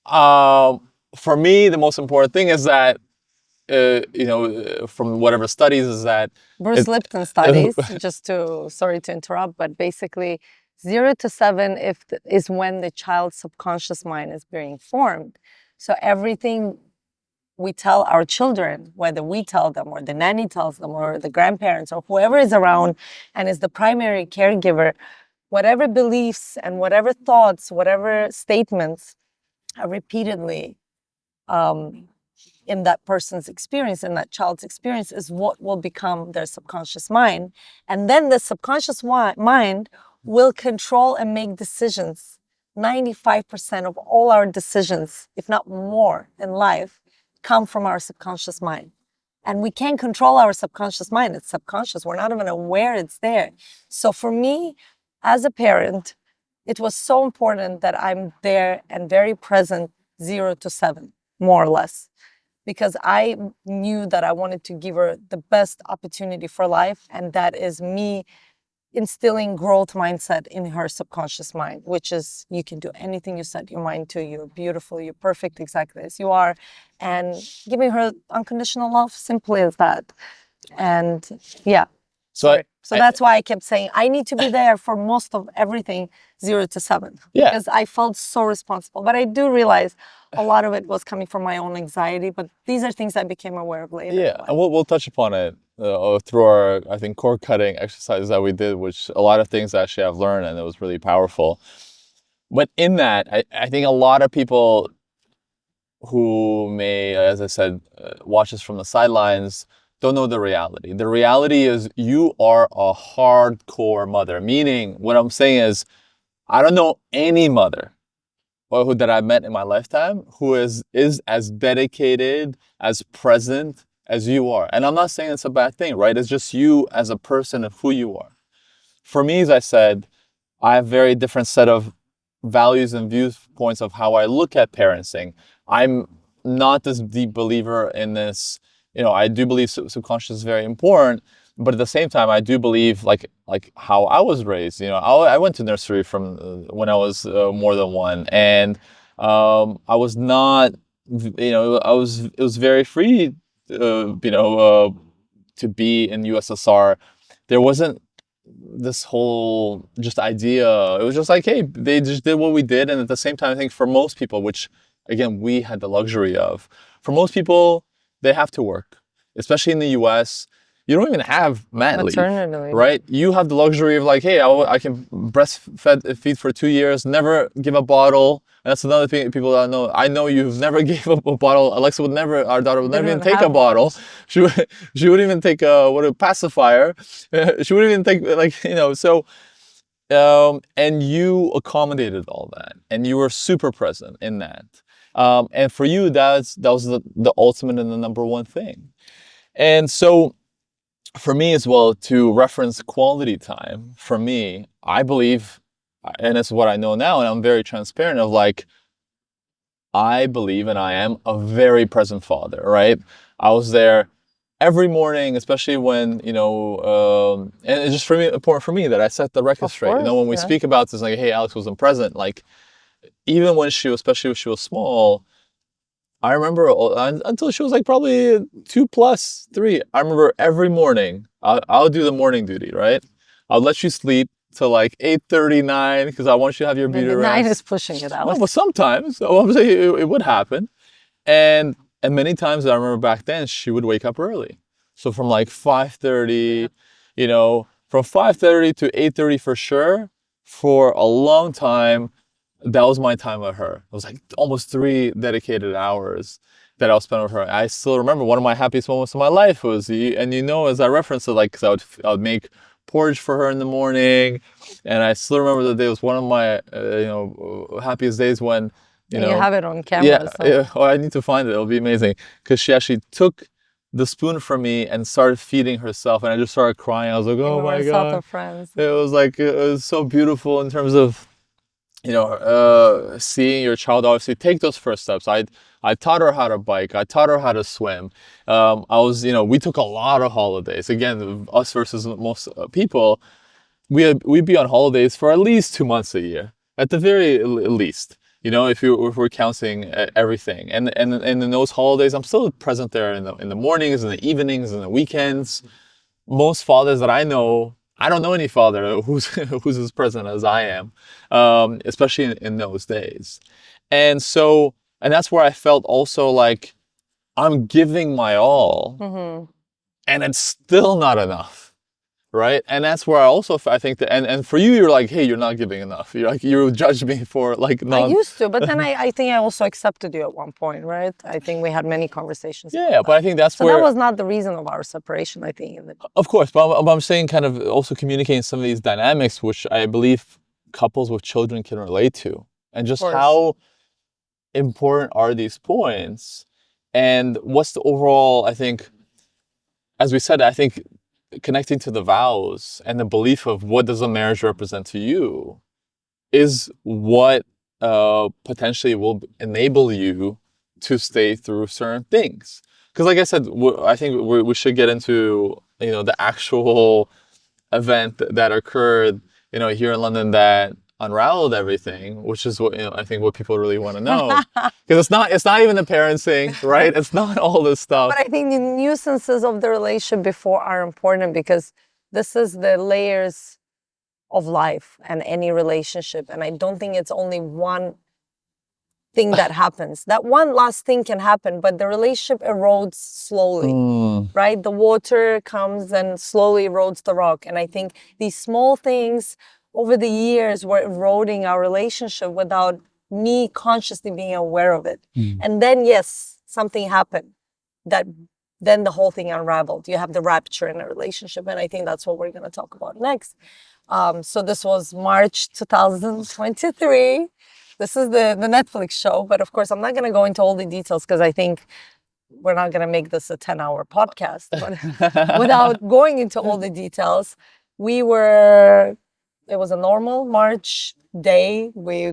for me, the most important thing is that, from whatever studies is that Bruce Lipton studies, sorry to interrupt, but basically 0 to 7 is when the child's subconscious mind is being formed. So everything we tell our children, whether we tell them or the nanny tells them or the grandparents or whoever is around and is the primary caregiver, whatever beliefs and whatever thoughts, whatever statements are repeatedly in that person's experience, in that child's experience, is what will become their subconscious mind. And then the subconscious mind will control and make decisions. 95% of all our decisions, if not more in life, come from our subconscious mind. And we can't control our subconscious mind. It's subconscious. We're not even aware it's there. So for me, as a parent, it was so important that I'm there and very present 0 to 7, more or less, because I knew that I wanted to give her the best opportunity for life. And that is me instilling growth mindset in her subconscious mind, which is you can do anything you set your mind to. You're beautiful, you're perfect exactly as you are. And giving her unconditional love, simply as that. And yeah. So that's why I kept saying I need to be there for most of everything 0 to 7. Yeah. Because I felt so responsible. But I do realize a lot of it was coming from my own anxiety. But these are things I became aware of later. Yeah, and we'll touch upon it through our, I think, cord cutting exercises that we did, which a lot of things actually I've learned, and it was really powerful. But in that, I think a lot of people who may, as I said, watch us from the sidelines, don't know the reality. The reality is you are a hardcore mother, meaning what I'm saying is I don't know any mother that I've met in my lifetime who is as dedicated, as present as you are. And I'm not saying it's a bad thing, right? It's just you as a person and who you are. For me, as I said, I have a very different set of values and viewpoints of how I look at parenting. I'm not this deep believer in this. I do believe subconscious is very important, but at the same time, I do believe like how I was raised. I went to nursery from when I was more than 1, and I was not. It was very free. To be in USSR, there wasn't this whole just idea. It was just like, hey, they just did what we did. And at the same time, I think for most people, which again, we had the luxury of, for most people, they have to work, especially in the US. You don't even have mat leave, Maternity leave. right? You have the luxury of like, hey, I can breastfeed for 2 years, never give a bottle. And that's another thing people that I know. I know you've never gave up a bottle. Alexa would never, our daughter would never even take a bottle. She wouldn't even take a pacifier. She wouldn't even take like, you know, so, and you accommodated all that and you were super present in that. And for you, that was the ultimate and the number one thing. And so for me as well, to reference quality time, for me, I believe, and it's what I know now, and I'm very transparent of like, I believe and I am a very present father, right? I was there every morning, especially when, you know, and it's just for me, important for me that I set the record straight. You know, when we speak about this, like, hey, Alex wasn't present, like, even when she was, especially when she was small, I remember until she was like probably 2 plus 3. I remember every morning I'll do the morning duty, right? I'll let you sleep till like 8:39 because I want you to have your beauty rest. 9 is pushing it out. No, but sometimes, so I'm saying it would happen, and many times I remember back then she would wake up early, so from like 5:30, you know, from 5:30 to 8:30 for sure, for a long time. That was my time with her. It was like almost 3 dedicated hours that I'll spend with her. I still remember one of my happiest moments of my life was, and you know, as I referenced it, like, cause I would make porridge for her in the morning. And I still remember the day was one of my, you know, happiest days when, you know. You have it on camera. Yeah, so. yeah. Oh, I need to find it. It'll be amazing. Cause she actually took the spoon from me and started feeding herself. And I just started crying. I was like, oh my God. Friends. It was like, it was so beautiful in terms of, you know, seeing your child obviously take those first steps. I taught her how to bike. I taught her how to swim. You know, we took a lot of holidays. Again, us versus most people, we'd be on holidays for at least 2 months a year, at the very least. You know, if we're counting everything, and in those holidays, I'm still present there in the mornings, in the evenings, in the weekends. Most fathers that I know. I don't know any father who's as present as I am, especially in those days. And so, and that's where I felt also like I'm giving my all, and it's still not enough, right? And that's where I think that, and for you, you're like, hey, you're not giving enough. You're like, you judge me for like not. I used to, but then I think I also accepted you at one point, right? I think we had many conversations. Yeah, but I think that's where. So that was not the reason of our separation, I think. Of course, but I'm saying kind of also communicating some of these dynamics, which I believe couples with children can relate to, and just how important are these points, and what's the overall, I think, as we said, I think connecting to the vows and the belief of what does a marriage represent to you is what potentially will enable you to stay through certain things. Because like I said, I think we should get into, you know, the actual event that occurred, you know, here in London that unraveled everything, which is what, you know, I think what people really want to know. Because it's not even the parents thing, right? It's not all this stuff. But I think the nuances of the relationship before are important, because this is the layers of life and any relationship. And I don't think it's only one thing that happens. That one last thing can happen, but the relationship erodes slowly, right? The water comes and slowly erodes the rock. And I think these small things over the years were eroding our relationship without me consciously being aware of it. And then, yes, something happened that then the whole thing unraveled. You have the rapture in a relationship. And I think that's what we're going to talk about next. So this was March 2023. This is the Netflix show. But of course, I'm not going to go into all the details because I think we're not going to make this a 10-hour podcast. But without going into all the details, it was a normal March day. We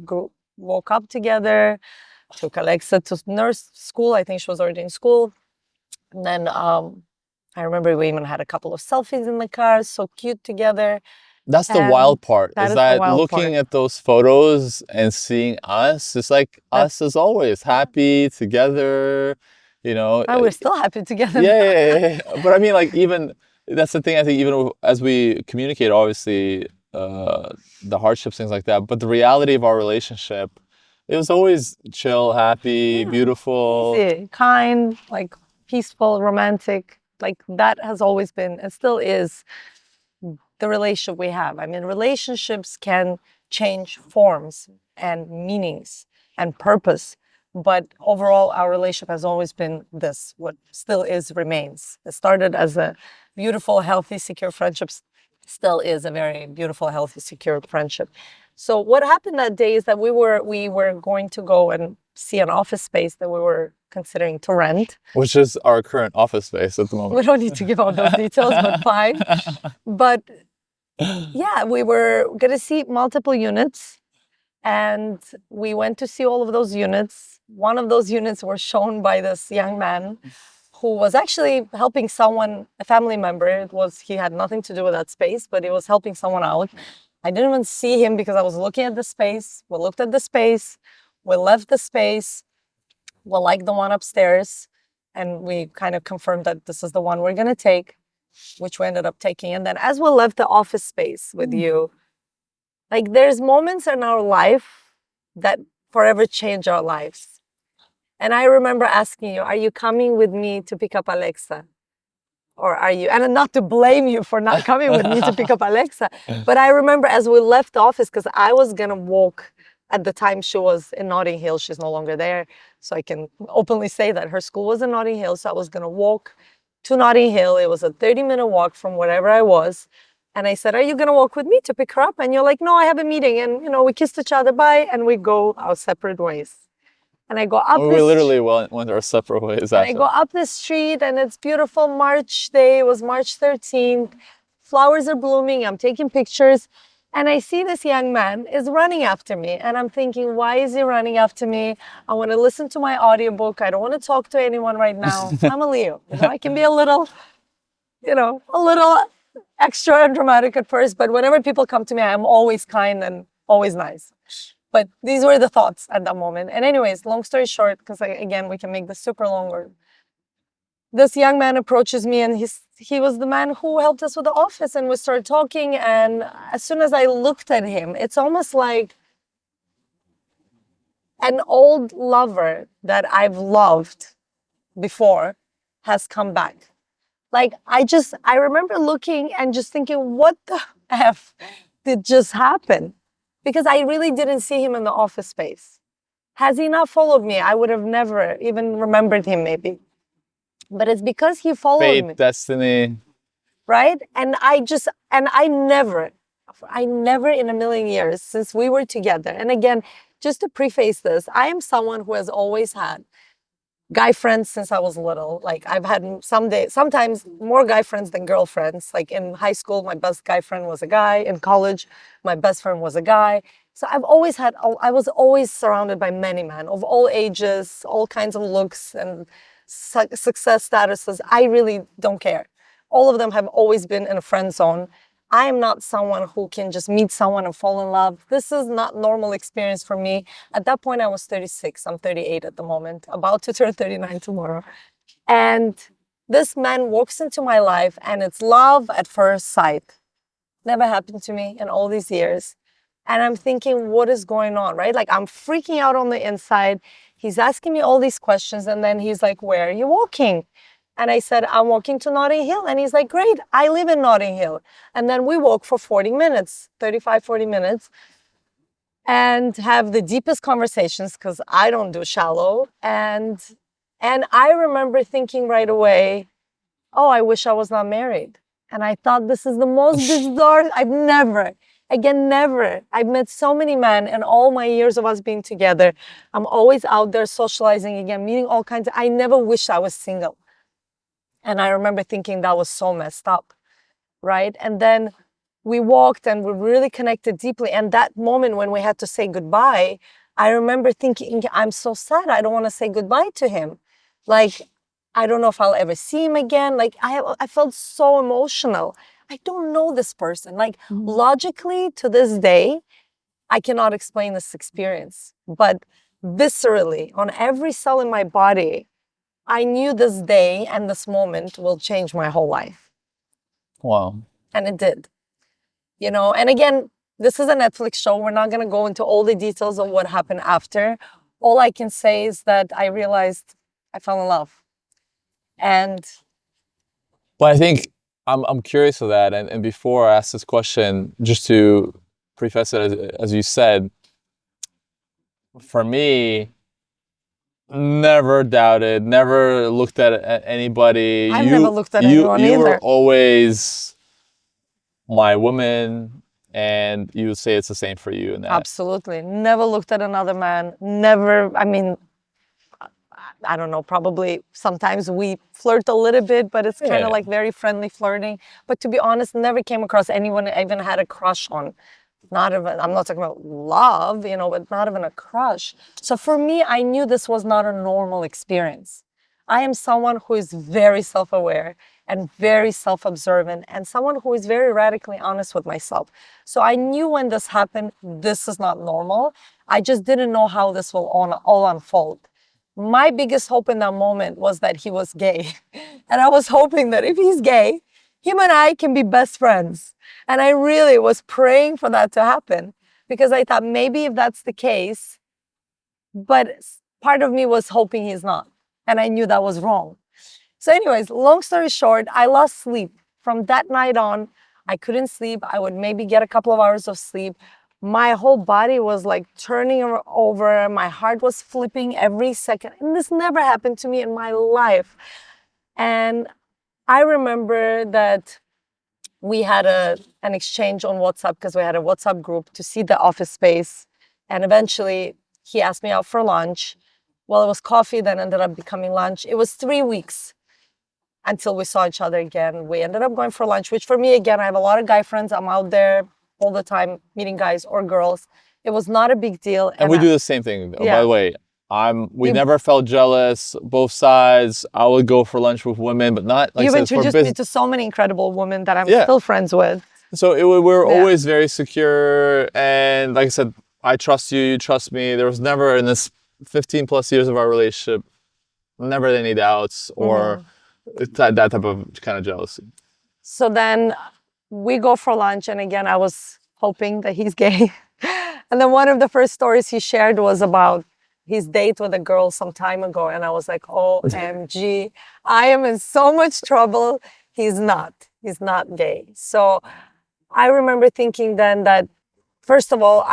woke up together, took Alexa to nurse school. I think she was already in school. And then I remember we even had a couple of selfies in the car, so cute together. That's the wild part, is that looking at those photos and seeing us, it's like us as always, happy together, you know. Oh, we're still happy together. Yeah. But I mean, like, even that's the thing. I think even as we communicate, obviously, the hardships, things like that. But the reality of our relationship, it was always chill, happy, Yeah. beautiful. Easy, kind, like peaceful, romantic. Like that has always been and still is the relationship we have. I mean, relationships can change forms and meanings and purpose, but overall, our relationship has always been this. What still is remains. It started as a beautiful, healthy, secure friendship, still is a very beautiful, healthy, secure friendship. So what happened that day is that we were going to go and see an office space that we were considering to rent. Which is our current office space at the moment. We don't need to give out those details, but fine. But yeah, we were going to see multiple units and we went to see all of those units. One of those units were shown by this young man who was actually helping someone, a family member. He had nothing to do with that space, but he was helping someone out. I didn't even see him because I was looking at the space. We looked at the space. We left the space. We liked the one upstairs. And we kind of confirmed that this is the one we're going to take, which we ended up taking. And then as we left the office space with you, like there's moments in our life that forever change our lives. And I remember asking you, are you coming with me to pick up Alexa? Or are you, and not to blame you for not coming with me to pick up Alexa, but I remember as we left the office, because I was going to walk at the time she was in Notting Hill, she's no longer there. So I can openly say that her school was in Notting Hill. So I was going to walk to Notting Hill. It was a 30-minute walk from wherever I was. And I said, are you going to walk with me to pick her up? And you're like, no, I have a meeting. And, we kissed each other bye and we go our separate ways. And I go up We literally went our separate ways and after. I go up the street and it's beautiful March day. It was March 13th. Flowers are blooming. I'm taking pictures. And I see this young man is running after me. And I'm thinking, why is he running after me? I want to listen to my audiobook. I don't want to talk to anyone right now. I'm a Leo. I can be a little extra and dramatic at first. But whenever people come to me, I'm always kind and always nice. But these were the thoughts at that moment. And anyways, long story short, because again, we can make this super longer. This young man approaches me and he was the man who helped us with the office and we started talking. And as soon as I looked at him, it's almost like an old lover that I've loved before has come back. Like I remember looking and just thinking, what the F did just happen? Because I really didn't see him in the office space. Has he not followed me, I would have never even remembered him maybe. But it's because he followed Fate, me. destiny. Right? And I never in a million years since we were together. And again, just to preface this, I am someone who has always had guy friends since I was little. Like I've had sometimes more guy friends than girlfriends. Like in high school, my best guy friend was a guy. In college, my best friend was a guy. So I was always surrounded by many men of all ages, all kinds of looks and success statuses. I really don't care. All of them have always been in a friend zone. I am not someone who can just meet someone and fall in love. This is not normal experience for me. At that point, I was 36. I'm 38 at the moment, about to turn 39 tomorrow. And this man walks into my life and it's love at first sight. Never happened to me in all these years. And I'm thinking, what is going on, right? Like I'm freaking out on the inside. He's asking me all these questions and then he's like, where are you walking? And I said, I'm walking to Notting Hill. And he's like, great, I live in Notting Hill. And then we walk for 40 minutes, 35, 40 minutes, and have the deepest conversations because I don't do shallow. And I remember thinking right away, oh, I wish I was not married. And I thought this is the most bizarre, I've never. I've met so many men in all my years of us being together. I'm always out there socializing again, meeting all kinds I never wished I was single. And I remember thinking that was so messed up, right? And then we walked and we really connected deeply. And that moment when we had to say goodbye, I remember thinking, I'm so sad. I don't want to say goodbye to him. Like, I don't know if I'll ever see him again. Like, I felt so emotional. I don't know this person. Like, logically, to this day, I cannot explain this experience. But viscerally, on every cell in my body, I knew this day and this moment will change my whole life. Wow. And it did. You know, and again, this is a Netflix show. We're not going to go into all the details of what happened after. All I can say is that I realized I fell in love. And But I think I'm curious of that. And before I ask this question, just to preface it, as you said, for me, never doubted, never looked at anybody. I've never looked at anyone You were either. always my woman, and you would say it's the same for you in that. Absolutely. Never looked at another man. Never, I mean, I don't know, probably sometimes we flirt a little bit, but it's kind Yeah. of like very friendly flirting. But to be honest, never came across anyone I even had a crush on. Not even, I'm not talking about love, you know, but not even a crush. So for me, I knew this was not a normal experience. I am someone who is very self-aware and very self-observant and someone who is very radically honest with myself. So I knew when this happened, this is not normal. I just didn't know how this will all unfold. My biggest hope in that moment was that he was gay. And I was hoping that if he's gay, him and I can be best friends. And I really was praying for that to happen because I thought maybe if that's the case, but part of me was hoping he's not. And I knew that was wrong. So anyways, long story short, I lost sleep. From that night on, I couldn't sleep. I would maybe get a couple of hours of sleep. My whole body was like turning over. My heart was flipping every second. And this never happened to me in my life. And I remember that we had an exchange on WhatsApp because we had a WhatsApp group to see the office space. And eventually he asked me out for lunch. Well, it was coffee, then ended up becoming lunch. It was 3 weeks until we saw each other again. We ended up going for lunch, which for me, again, I have a lot of guy friends. I'm out there all the time meeting guys or girls. It was not a big deal. And we do the same thing. By Yeah. the way, we never felt jealous, both sides. I would go for lunch with women, but not like You've I said, for introduced business. me to so many incredible women that I'm Yeah. still friends with. So we were Yeah. always very secure. And like I said, I trust you, you trust me. There was never in this 15 plus years of our relationship, never any doubts or that type of kind of jealousy. So then we go for lunch. And again, I was hoping that he's gay. And then one of the first stories he shared was about his date with a girl some time ago. And I was like, OMG, I am in so much trouble. He's not gay. So I remember thinking then that, first of all,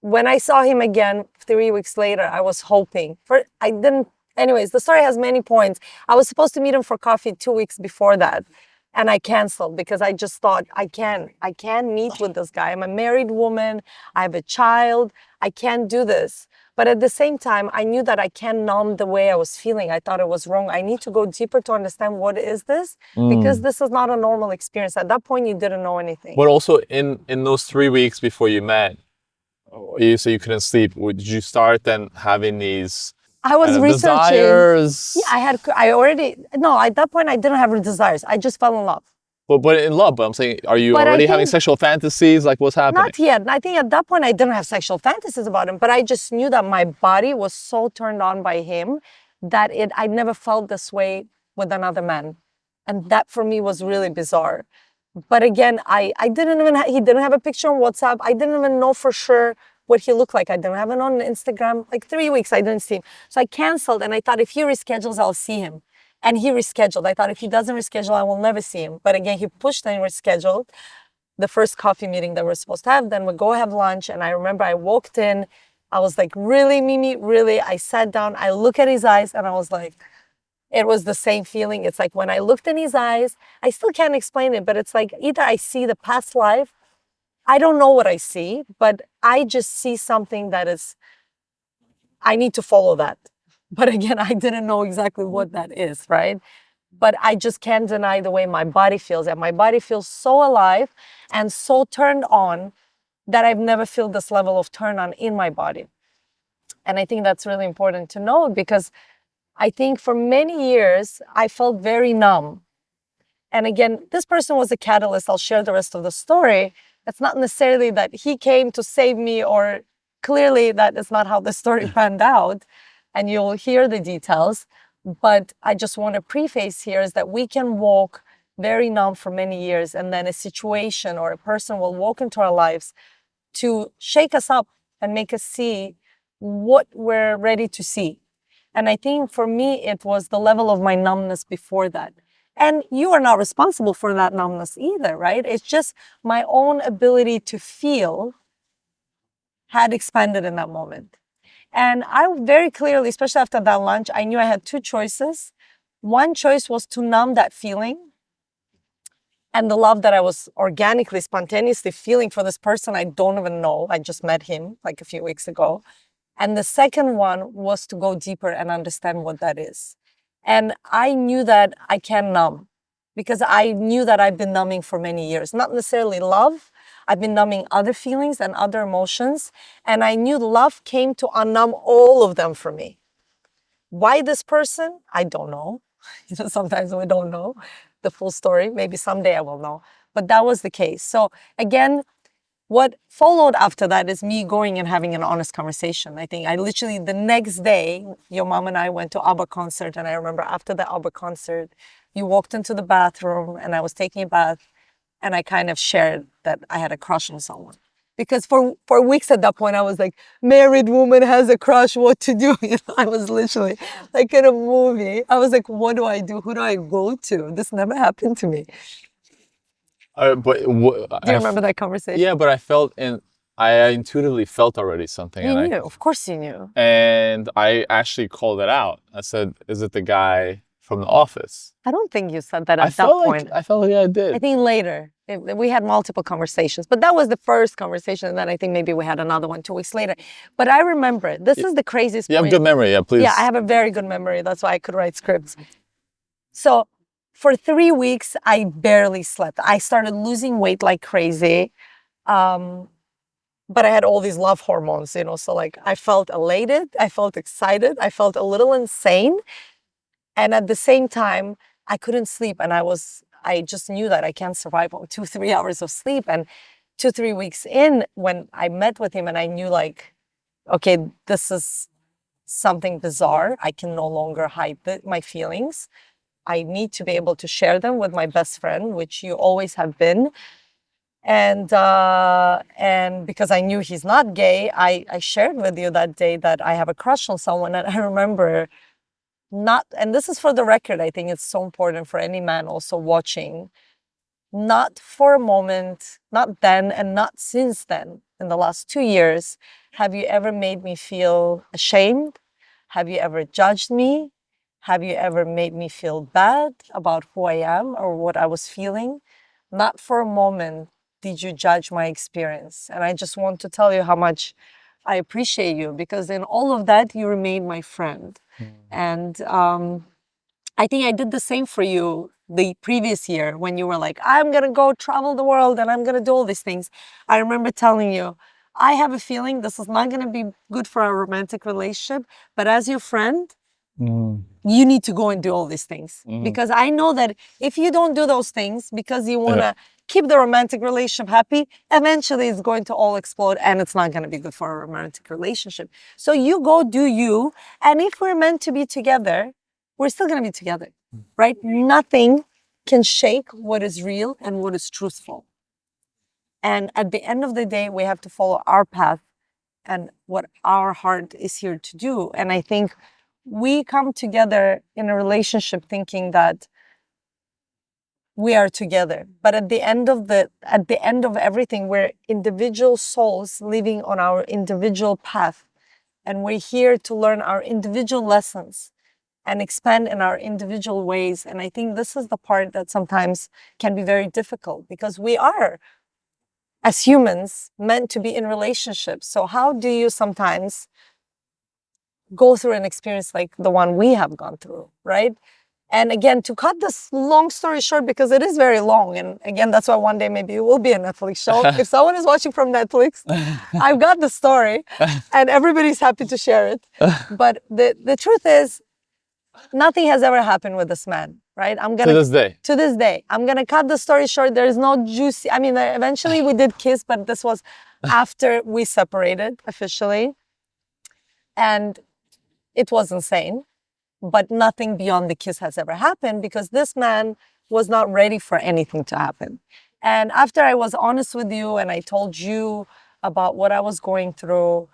when I saw him again 3 weeks later, I was hoping anyways, the story has many points. I was supposed to meet him for coffee 2 weeks before that. And I canceled because I just thought, I can't meet with this guy. I'm a married woman. I have a child. I can't do this. But at the same time, I knew that I can't numb the way I was feeling. I thought it was wrong. I need to go deeper to understand what is this, because this is not a normal experience. At that point, you didn't know anything. But also in those 3 weeks before you met, you say you couldn't sleep. Did you start then having these I was researching. desires? Yeah, at that point, I didn't have desires. I just fell in love. But in love, but I'm saying, are you But I already having think- sexual fantasies? Like what's happening? Not yet. I think at that point, I didn't have sexual fantasies about him, but I just knew that my body was so turned on by him that I never felt this way with another man. And that for me was really bizarre. But again, he didn't have a picture on WhatsApp. I didn't even know for sure what he looked like. I didn't have it on Instagram. Like 3 weeks, I didn't see him. So I canceled and I thought if he reschedules, I'll see him. And he rescheduled. I thought if he doesn't reschedule, I will never see him. But again, he pushed and rescheduled the first coffee meeting that we're supposed to have. Then we go have lunch. And I remember I walked in. I was like, really, Mimi, really? I sat down. I look at his eyes and I was like, it was the same feeling. It's like when I looked in his eyes, I still can't explain it, but it's like either I see the past life. I don't know what I see, but I just see something that is, I need to follow that. But again, I didn't know exactly what that is, right? But I just can't deny the way my body feels. And my body feels so alive and so turned on that I've never felt this level of turn on in my body. And I think that's really important to note because I think for many years, I felt very numb. And again, this person was a catalyst. I'll share the rest of the story. It's not necessarily that he came to save me, or clearly that is not how the story panned out. And you'll hear the details. But I just want to preface here is that we can walk very numb for many years, and then a situation or a person will walk into our lives to shake us up and make us see what we're ready to see. And I think for me, it was the level of my numbness before that. And you are not responsible for that numbness either, right? It's just my own ability to feel had expanded in that moment. And I very clearly, especially after that lunch, I knew I had two choices. One choice was to numb that feeling and the love that I was organically, spontaneously feeling for this person I don't even know. I just met him like a few weeks ago. And the second one was to go deeper and understand what that is. And I knew that I can numb because I knew that I've been numbing for many years. Not necessarily love. I've been numbing other feelings and other emotions. And I knew love came to unnumb all of them for me. Why this person? I don't know. Sometimes we don't know the full story. Maybe someday I will know. But that was the case. So again, what followed after that is me going and having an honest conversation. I think I literally, the next day, your mom and I went to ABBA concert. And I remember after the ABBA concert, you walked into the bathroom and I was taking a bath. And I kind of shared that I had a crush on someone. Because for weeks at that point, I was like, married woman has a crush, what to do? I was literally like in a movie. I was like, what do I do? Who do I go to? This never happened to me. But Do you remember that conversation? Yeah, but I intuitively felt already something, You knew, of course you knew. and I actually called it out. I said, "Is it the guy from the office?" I don't think you said that at I that felt point. I felt like I did. I think later. We had multiple conversations, but that was the first conversation. And then I think maybe we had another one 2 weeks later. But I remember it. This is the craziest You have point. good memory, yeah, please. Yeah, I have a very good memory. That's why I could write scripts. So for 3 weeks, I barely slept. I started losing weight like crazy. But I had all these love hormones, so like I felt elated, I felt excited, I felt a little insane. And at the same time, I couldn't sleep. And I just knew that I can't survive on 2-3 hours of sleep. And 2-3 weeks in, when I met with him and I knew like, okay, this is something bizarre. I can no longer hide my feelings. I need to be able to share them with my best friend, which you always have been. And because I knew he's not gay, I shared with you that day that I have a crush on someone. And I remember and this is for the record, I think it's so important for any man also watching, not for a moment, not then and not since then, in the last 2 years, have you ever made me feel ashamed? Have you ever judged me? Have you ever made me feel bad about who I am or what I was feeling? Not for a moment did you judge my experience. And I just want to tell you how much I appreciate you, because in all of that, you remained my friend. And I think I did the same for you the previous year when you were like, I'm going to go travel the world and I'm going to do all these things. I remember telling you, I have a feeling this is not going to be good for our romantic relationship, but as your friend, you need to go and do all these things. Because I know that if you don't do those things because you want to keep the romantic relationship happy, eventually it's going to all explode and it's not going to be good for a romantic relationship. So you go do you. And if we're meant to be together, we're still going to be together, right? Nothing can shake what is real and what is truthful. And at the end of the day, we have to follow our path and what our heart is here to do. And I think we come together in a relationship thinking that we are together, but at the end of everything, we're individual souls living on our individual path, and we're here to learn our individual lessons and expand in our individual ways. And I think this is the part that sometimes can be very difficult, because we are, as humans, meant to be in relationships. So how do you sometimes go through an experience like the one we have gone through, right? And again, to cut this long story short, because it is very long, and again, that's why one day maybe it will be a Netflix show. If someone is watching from Netflix, I've got the story and everybody's happy to share it. But the truth is, nothing has ever happened with this man, right? To this day. To this day. I'm going to cut the story short. There is no juicy, eventually we did kiss, but this was after we separated officially. And it was insane. But nothing beyond the kiss has ever happened, because this man was not ready for anything to happen. And after I was honest with you and I told you about what I was going through,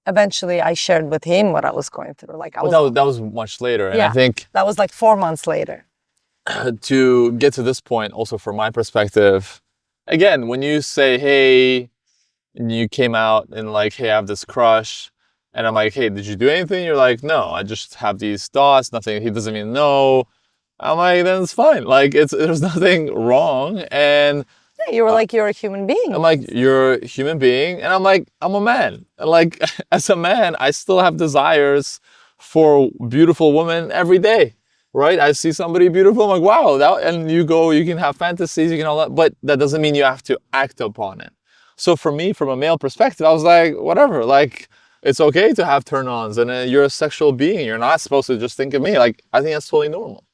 eventually I shared with him what I was going through. Like I But was, that was much later. And I yeah, think that was like 4 months later. to get to this point, also from my perspective, again, when you say, hey, and you came out and like, hey, I have this crush, and I'm like, hey, did you do anything? You're like, no, I just have these thoughts, nothing, he doesn't even know. I'm like, then it's fine. Like, there's nothing wrong. And Yeah, you were like, you're a human being. I'm like, you're a human being. And I'm like, I'm a man. And like, as a man, I still have desires for beautiful women every day, right? I see somebody beautiful, I'm like, wow. And you can have fantasies, you can all that, but that doesn't mean you have to act upon it. So for me, from a male perspective, I was like, whatever, like, it's okay to have turn-ons, and you're a sexual being. You're not supposed to just think of me. Like, I think that's totally normal.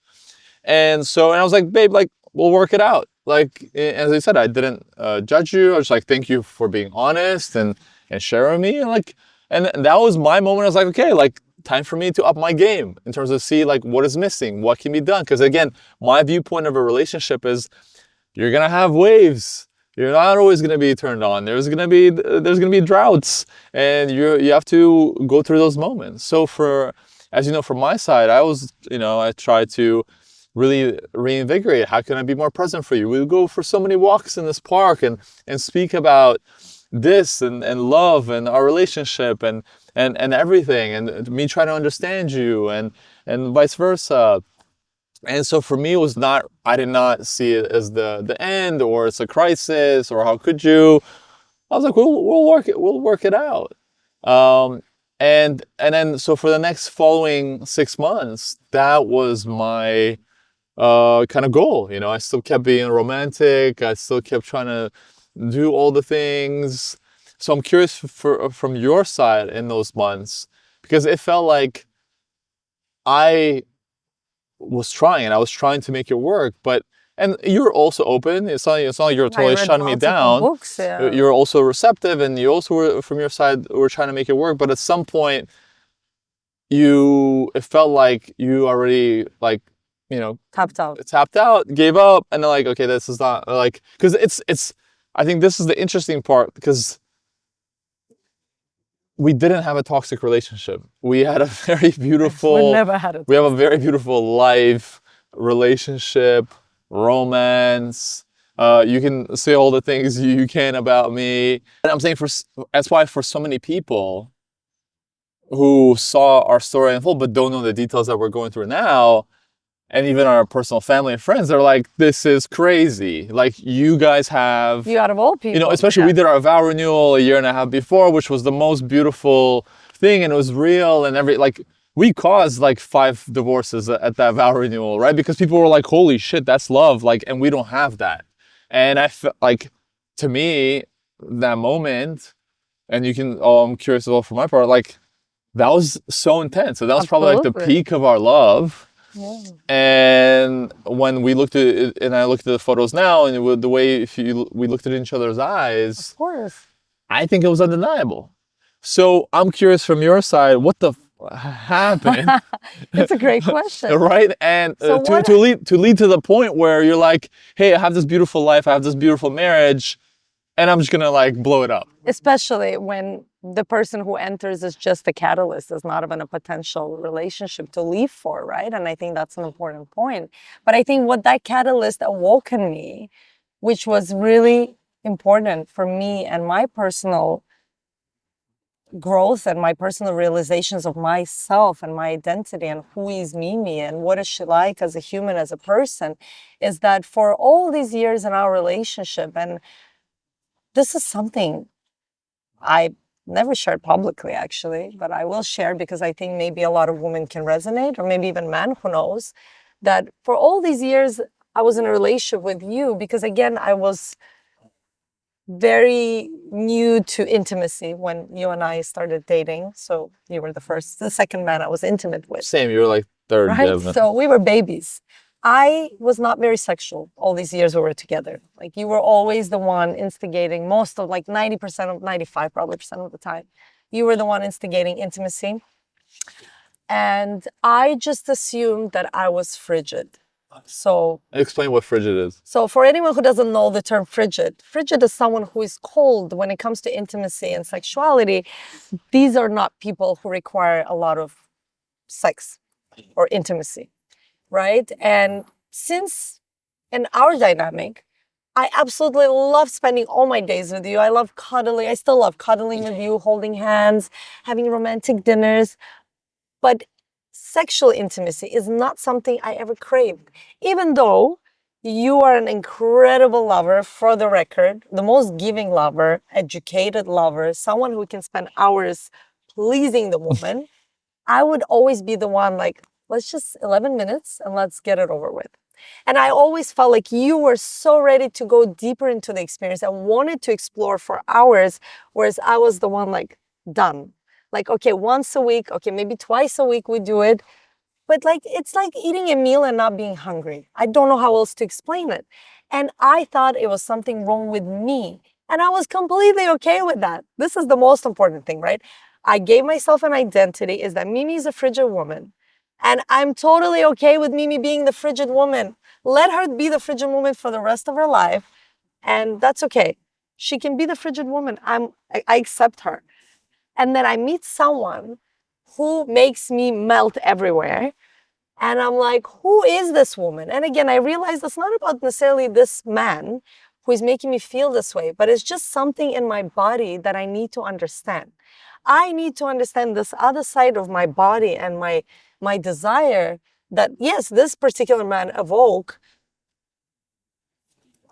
And I was like, babe, like, we'll work it out. Like, as I said, I didn't judge you. I was like, thank you for being honest and sharing me. And like, and that was my moment. I was like, okay, like, time for me to up my game in terms of see like what is missing, what can be done. Because again, my viewpoint of a relationship is you're gonna have waves. You're not always gonna be turned on. There's gonna be droughts, and you have to go through those moments. So as you know, from my side, I tried to really reinvigorate. How can I be more present for you? We would go for so many walks in this park and speak about this and love and our relationship and everything, and me trying to understand you and vice versa. And so for me, I did not see it as the end, or it's a crisis, or how could you? I was like, we'll work it out. And then so for the next following 6 months, that was my kind of goal. I still kept being romantic. I still kept trying to do all the things. So I'm curious from your side in those months, because it felt like I was trying, and I was trying to make it work, and you're also open. It's not like you're totally shutting me down. Books, yeah. You're also receptive, and you also were, from your side, were trying to make it work. But at some point, it felt like you already Tapped out, gave up, and they're like, okay, this is not like, because it's. I think this is the interesting part, because we didn't have a toxic relationship. We had a very beautiful. We never had it. We have a very beautiful life, relationship, romance. You can say all the things you can about me. And I'm saying that's why for so many people who saw our story unfold but don't know the details that we're going through now, and even our personal family and friends, they're like, this is crazy. Like, you guys have... You out of all people. Especially we did our vow renewal a year and a half before, which was the most beautiful thing, and it was real, and we caused like 5 divorces at that vow renewal, right? Because people were like, holy shit, that's love. Like, and we don't have that. And I felt like, to me, that moment, and I'm curious as well for my part, like, that was so intense. So that was probably like the peak of our love. Yeah. And when we looked at it, and I looked at the photos now, and the way we looked at each other's eyes, of course, I think it was undeniable. So I'm curious from your side, what the happened? It's a great question, right? And so to lead to the point where you're like, hey, I have this beautiful life, I have this beautiful marriage, and I'm just gonna like blow it up. Especially when the person who enters is just a catalyst, is not even a potential relationship to leave for, right? And I think that's an important point. But I think what that catalyst awoke in me, which was really important for me and my personal growth and my personal realizations of myself and my identity and who is Mimi and what is she like as a human, as a person, is that for all these years in our relationship, and this is something I never shared publicly, actually, but I will share because I think maybe a lot of women can resonate, or maybe even men, who knows, that for all these years I was in a relationship with you because, again, I was very new to intimacy when you and I started dating. So you were the second man I was intimate with. Same, you were like third. Right? Devin. So we were babies. I was not very sexual all these years we were together. Like, you were always the one instigating most of, like 95% probably of the time. You were the one instigating intimacy. And I just assumed that I was frigid. So Explain what frigid is. So for anyone who doesn't know the term frigid, frigid is someone who is cold when it comes to intimacy and sexuality. These are not people who require a lot of sex or intimacy, right? And since in our dynamic, I absolutely love spending all my days with you. I love cuddling. I still love cuddling with you, holding hands, having romantic dinners. But sexual intimacy is not something I ever craved, even though you are an incredible lover, for the record, the most giving lover, educated lover, someone who can spend hours pleasing the woman. I would always be the one like, let's just 11 minutes and let's get it over with. And I always felt like you were so ready to go deeper into the experience and wanted to explore for hours, whereas I was the one like, done. Like, okay, once a week, okay, maybe twice a week we do it. But like, it's like eating a meal and not being hungry. I don't know how else to explain it. And I thought it was something wrong with me. And I was completely okay with that. This is the most important thing, right? I gave myself an identity is that Mimi is a frigid woman. And I'm totally okay with Mimi being the frigid woman. Let her be the frigid woman for the rest of her life. And that's okay. She can be the frigid woman. I accept her. And then I meet someone who makes me melt everywhere. And I'm like, who is this woman? And again, I realized it's not about necessarily this man who is making me feel this way, but it's just something in my body that I need to understand. I need to understand this other side of my body and my desire that, yes, this particular man awoke.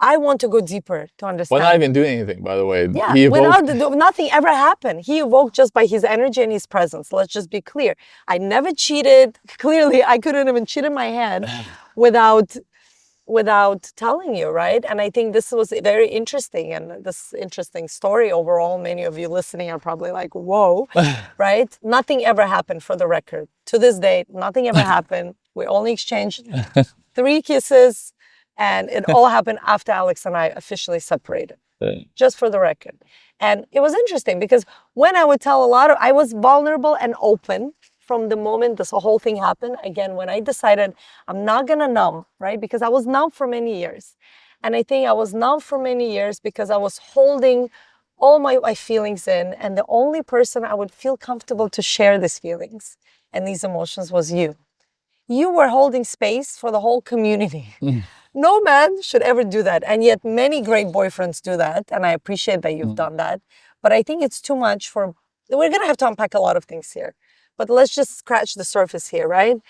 I want to go deeper to understand. Well, not even doing anything, by the way. Yeah, He evoked... nothing ever happened. He evoked just by his energy and his presence. Let's just be clear. I never cheated. Clearly, I couldn't even cheat in my head without telling you, right? And I think this was very interesting, and this interesting story overall. Many of you listening are probably like, whoa, right? Nothing ever happened, for the record. To this day, nothing ever happened. We only exchanged 3 kisses. And it all happened after Alex and I officially separated, just for the record. And it was interesting because when I would tell I was vulnerable and open from the moment this whole thing happened. Again, when I decided I'm not gonna numb, right? Because I was numb for many years. And I think I was numb for many years because I was holding all my feelings in. And the only person I would feel comfortable to share these feelings and these emotions was you. You were holding space for the whole community. No man should ever do that. And yet many great boyfriends do that. And I appreciate that you've done that. But I think it's too much for, we're going to have to unpack a lot of things here. But let's just scratch the surface here, right?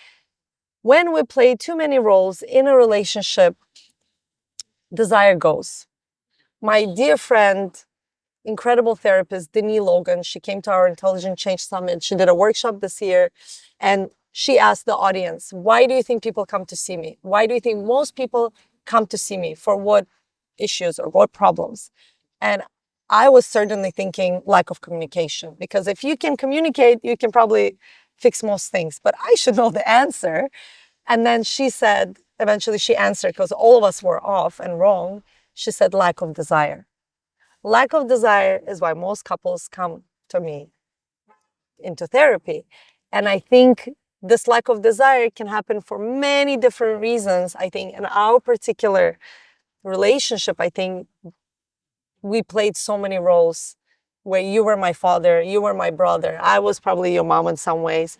When we play too many roles in a relationship, desire goes. My dear friend, incredible therapist, Denise Logan, she came to our Intelligent Change Summit. She did a workshop this year. And she asked the audience, why do you think people come to see me? Why do you think most people come to see me? For what issues or what problems? And I was certainly thinking lack of communication, because if you can communicate, you can probably fix most things, but I should know the answer. And then she said, eventually she answered, because all of us were off and wrong. She said, lack of desire. Lack of desire is why most couples come to me into therapy. And I think this lack of desire can happen for many different reasons. I think in our particular relationship, I think we played so many roles where you were my father, you were my brother, I was probably your mom in some ways.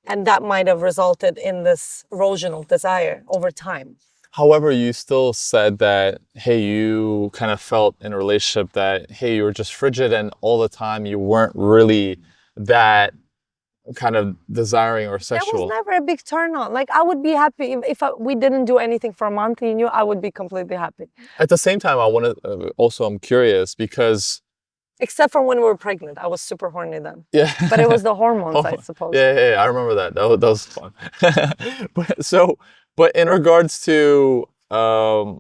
And that might have resulted in this erosion of desire over time. However, you still said that, hey, you kind of felt in a relationship that, hey, you were just frigid and all the time you weren't really that kind of desiring or sexual. That was never a big turn on. Like, I would be happy if we didn't do anything for a month. You knew, I would be completely happy. At the same time, I want to also, I'm curious because... Except for when we were pregnant. I was super horny then. Yeah. But it was the hormones, I suppose. Yeah, I remember that. That was fun. But in regards to, because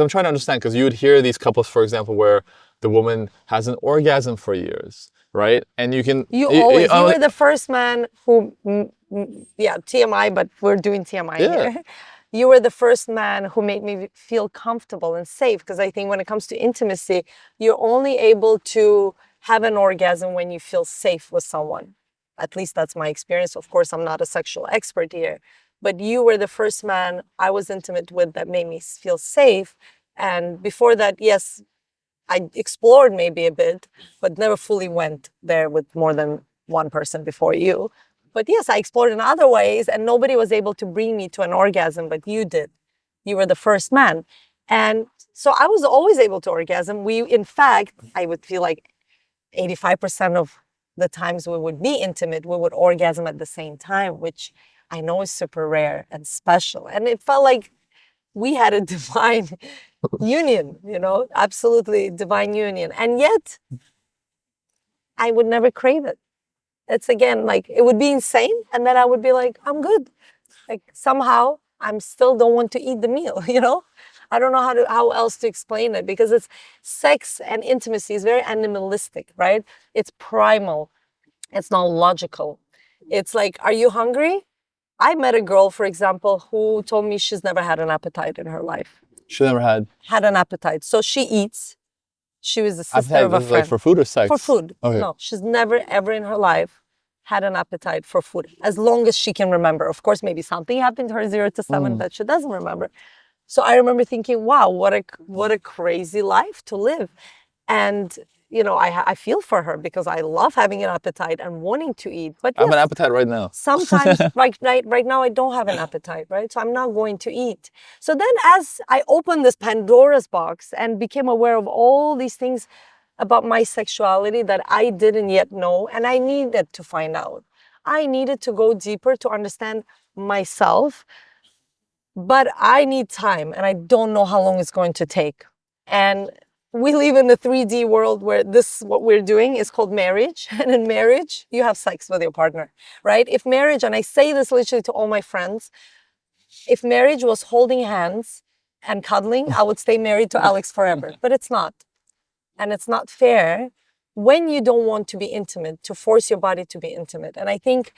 I'm trying to understand, because you would hear these couples, for example, where the woman has an orgasm for years, right? And you can... You were the first man who, yeah, TMI, but we're doing TMI here. You were the first man who made me feel comfortable and safe, because I think when it comes to intimacy, you're only able to have an orgasm when you feel safe with someone. At least that's my experience. Of course, I'm not a sexual expert here, but you were the first man I was intimate with that made me feel safe. And before that, yes, I explored maybe a bit, but never fully went there with more than one person before you. But yes, I explored in other ways, and nobody was able to bring me to an orgasm, but you did. You were the first man. And so I was always able to orgasm. In fact, I would feel like 85% of the times we would be intimate, we would orgasm at the same time, which I know is super rare and special. And it felt like we had a divine union, absolutely divine union. And yet I would never crave it. It's again, like it would be insane. And then I would be like, I'm good. Like somehow I'm still don't want to eat the meal, I don't know how else to explain it, because it's sex and intimacy is very animalistic, right? It's primal. It's not logical. It's like, are you hungry? I met a girl, for example, who told me she's never had an appetite in her life. She never had An appetite. So she eats. She was the sister appetite. of a This is friend. like for food or sex? For food. Okay. No, she's never ever in her life had an appetite for food, as long as she can remember. Of course, maybe something happened to her 0 to 7 that she doesn't remember. So I remember thinking, wow, what a crazy life to live. And I feel for her because I love having an appetite and wanting to eat. But I have yes, an appetite right now. sometimes right now I don't have an appetite, right? So I'm not going to eat. So then as I opened this Pandora's box and became aware of all these things about my sexuality that I didn't yet know, and I needed to find out. I needed to go deeper to understand myself, but I need time and I don't know how long it's going to take. And we live in the 3D world where what we're doing is called marriage. And in marriage, you have sex with your partner, right? If marriage, and I say this literally to all my friends, if marriage was holding hands and cuddling, I would stay married to Alex forever. But it's not. And it's not fair when you don't want to be intimate, to force your body to be intimate. And I think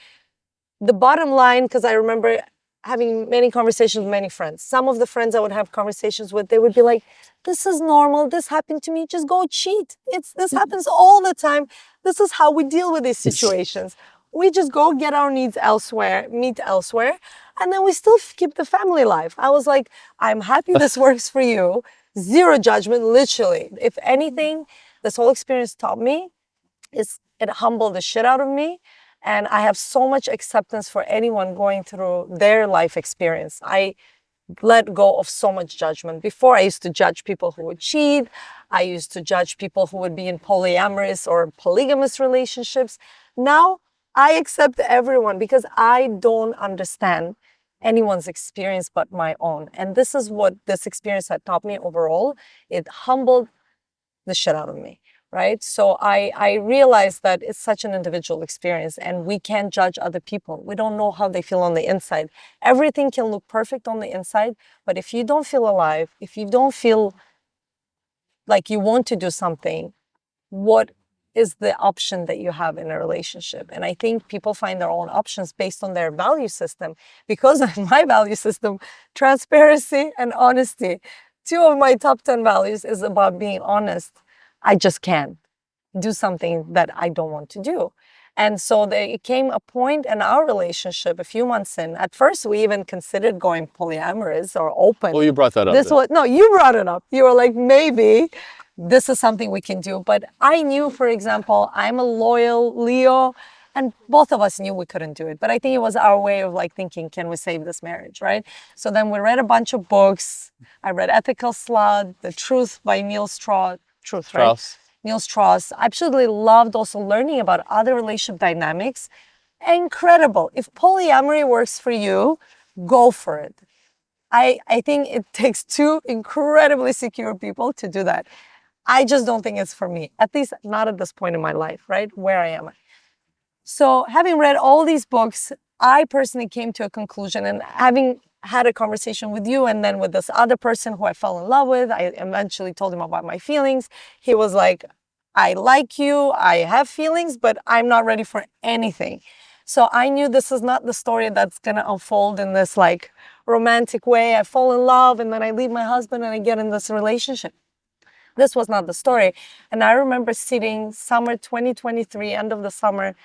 the bottom line, because I remember having many conversations with many friends. Some of the friends I would have conversations with, they would be like, this is normal. This happened to me. Just go cheat. This happens all the time. This is how we deal with these situations. We just go get our needs elsewhere, meet elsewhere, and then we still keep the family life. I was like, I'm happy this works for you. Zero judgment, literally. If anything, this whole experience taught me is it humbled the shit out of me. And I have so much acceptance for anyone going through their life experience. I let go of so much judgment. Before, I used to judge people who would cheat. I used to judge people who would be in polyamorous or polygamous relationships. Now, I accept everyone because I don't understand anyone's experience but my own. And this is what this experience had taught me overall. It humbled the shit out of me. Right? So I realized that it's such an individual experience and we can't judge other people. We don't know how they feel on the inside. Everything can look perfect on the inside, but if you don't feel alive, if you don't feel like you want to do something, what is the option that you have in a relationship? And I think people find their own options based on their value system. Because of my value system, transparency and honesty, 2 of my top 10 values is about being honest. I just can't do something that I don't want to do. And so there came a point in our relationship a few months in. At first, we even considered going polyamorous or open. Well, you brought that up. No, you brought it up. You were like, maybe this is something we can do. But I knew, for example, I'm a loyal Leo, and both of us knew we couldn't do it. But I think it was our way of like thinking, can we save this marriage, right? So then we read a bunch of books. I read Ethical Slut, The Truth by Neil Strauss. Right? Neil Strauss. I absolutely loved also learning about other relationship dynamics. Incredible. If polyamory works for you, go for it. I think it takes 2 incredibly secure people to do that. I just don't think it's for me, at least not at this point in my life, right? Where I am. So having read all these books, I personally came to a conclusion, and having had a conversation with you and then with this other person who I fell in love with, I eventually told him about my feelings. He was like, I like you, I have feelings, but I'm not ready for anything. So I knew this is not the story that's going to unfold in this like romantic way. I fall in love and then I leave my husband and I get in this relationship. This was not the story. And I remember sitting summer 2023, end of the summer,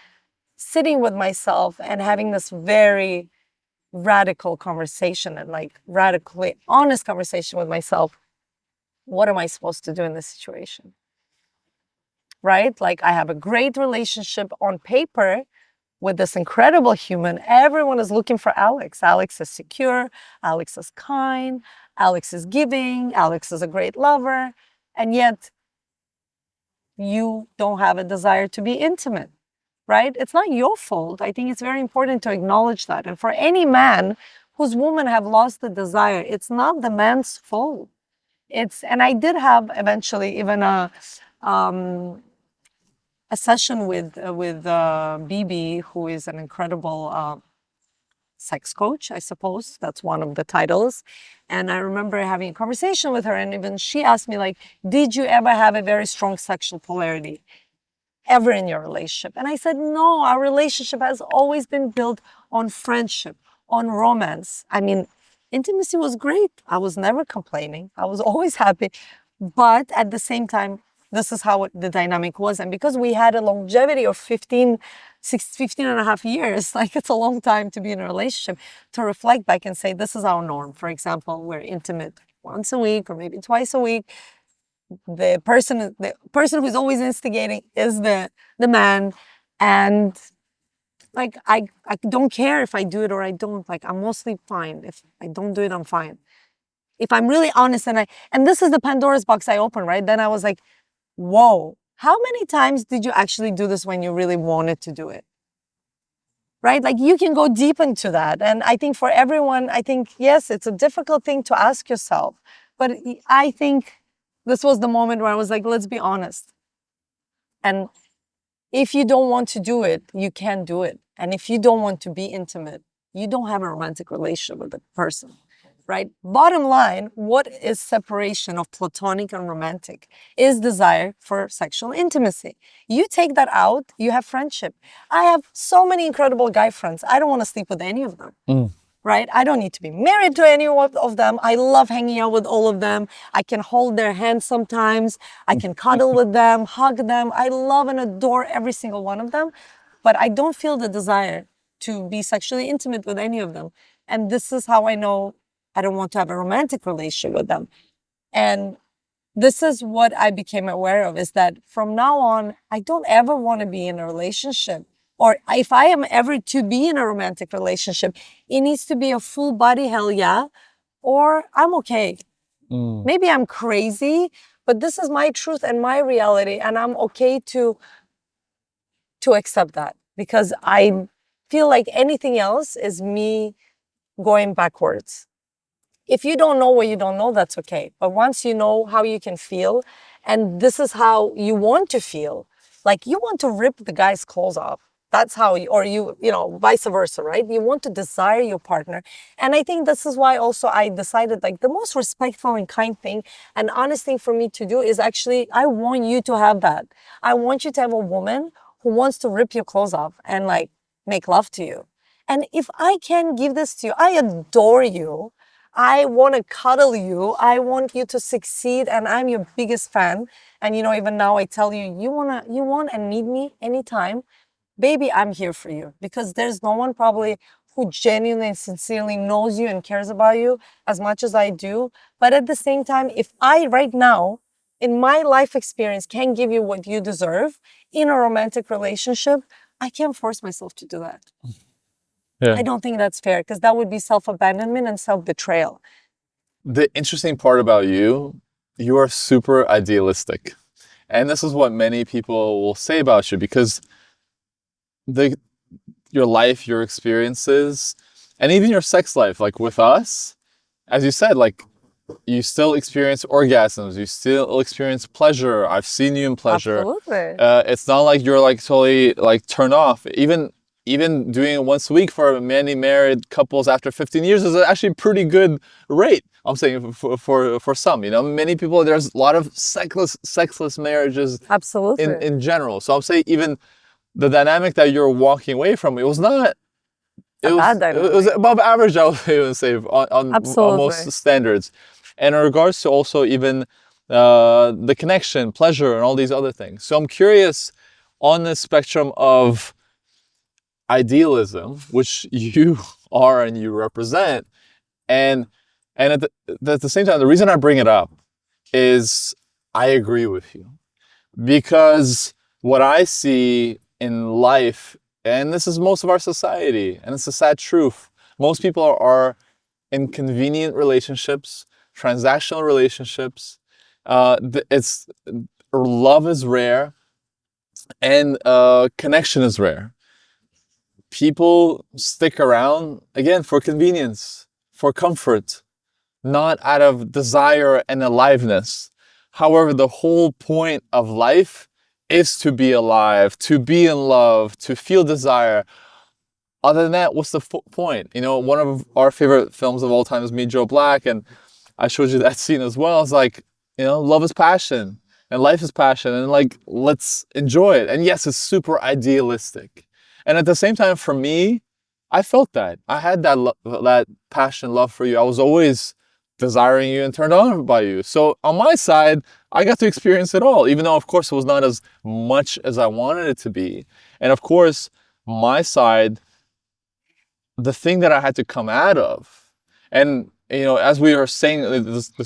sitting with myself and having this very radical conversation and like radically honest conversation with myself. What am I supposed to do in this situation? Right? Like I have a great relationship on paper with this incredible human. Everyone is looking for Alex. Alex is secure. Alex is kind. Alex is giving. Alex is a great lover. And yet you don't have a desire to be intimate, right? It's not your fault. I think it's very important to acknowledge that. And for any man whose women have lost the desire, it's not the man's fault. And I did have eventually even a session with Bibi, who is an incredible sex coach, I suppose. That's one of the titles. And I remember having a conversation with her, and even she asked me, like, did you ever have a very strong sexual polarity ever in your relationship? And I said, no, our relationship has always been built on friendship, on romance. I mean, intimacy was great. I was never complaining. I was always happy. But at the same time, this is how the dynamic was. And because we had a longevity of 15 and a half years, like it's a long time to be in a relationship, to reflect back and say, this is our norm. For example, we're intimate once a week or maybe twice a week. The person who's always instigating is the man. And like, I don't care if I do it or I don't. Like, I'm mostly fine. If I don't do it, I'm fine. If I'm really honest and this is the Pandora's box I opened, right? Then I was like, whoa, how many times did you actually do this when you really wanted to do it? Right? Like you can go deep into that. And I think for everyone, I think, yes, it's a difficult thing to ask yourself. But I think this was the moment where I was like, let's be honest. And if you don't want to do it, you can't do it. And if you don't want to be intimate, you don't have a romantic relationship with the person. Right? Bottom line, what is separation of platonic and romantic? Is desire for sexual intimacy. You take that out, you have friendship. I have so many incredible guy friends. I don't want to sleep with any of them. Right? I don't need to be married to any of them. I love hanging out with all of them. I can hold their hands sometimes. I can cuddle with them, hug them. I love and adore every single one of them. But I don't feel the desire to be sexually intimate with any of them. And this is how I know I don't want to have a romantic relationship with them. And this is what I became aware of, is that from now on, I don't ever want to be in a relationship. Or if I am ever to be in a romantic relationship, it needs to be a full body hell yeah, or I'm okay. Maybe I'm crazy, but this is my truth and my reality. And I'm okay to accept that, because I feel like anything else is me going backwards. If you don't know what you don't know, that's okay. But once you know how you can feel, and this is how you want to feel, like you want to rip the guy's clothes off. That's how you know, vice versa, right? You want to desire your partner. And I think this is why also I decided, like, the most respectful and kind thing and honest thing for me to do is actually, I want you to have that. I want you to have a woman who wants to rip your clothes off and like make love to you. And if I can give this to you, I adore you. I want to cuddle you. I want you to succeed, and I'm your biggest fan. And you know, even now I tell you, you want and need me anytime, baby, I'm here for you, because there's no one probably who genuinely and sincerely knows you and cares about you as much as I do. But at the same time, if I right now in my life experience can give you what you deserve in a romantic relationship, I can't force myself to do that. Yeah. I don't think that's fair, because that would be self-abandonment and self-betrayal. The interesting part about you are super idealistic. And this is what many people will say about you, because your life, your experiences, and even your sex life, like with us, as you said, like you still experience orgasms, you still experience pleasure. I've seen you in pleasure. Absolutely. It's not like you're like totally like turned off. Even doing it once a week for many married couples after 15 years is actually a pretty good rate. I'm saying for some, you know, many people, there's a lot of sexless marriages. Absolutely. In general. So I'm saying even the dynamic that you're walking away from, it was not, it was above average, I would even say, on most standards. And in regards to also even the connection, pleasure, and all these other things. So I'm curious, on the spectrum of idealism, which you are and you represent. And at the same time, the reason I bring it up is I agree with you. Because what I see in life, and this is most of our society, and it's a sad truth, most people are in convenient relationships, transactional relationships. It's love is rare, and connection is rare. People stick around again for convenience, for comfort, not out of desire and aliveness. However, the whole point of life is to be alive, to be in love, to feel desire. Other than that, what's the point? You know, one of our favorite films of all time is Me, Joe Black, and I showed you that scene as well. It's like, you know, love is passion and life is passion, and like, let's enjoy it. And yes, it's super idealistic. And at the same time, for me, I felt that. I had that passion, love for you. I was always desiring you and turned on by you. So on my side, I got to experience it all, even though, of course, it was not as much as I wanted it to be. And of course, my side, the thing that I had to come out of, and you know, as we were saying,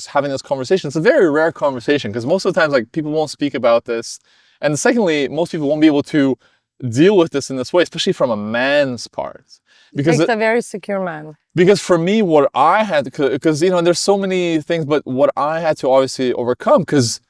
having this conversation, it's a very rare conversation because most of the times, like, people won't speak about this, and secondly, most people won't be able to deal with this in this way, especially from a man's part, because It's a very secure man. because for me, what I had, because you know, there's so many things, but what I had to obviously overcome, because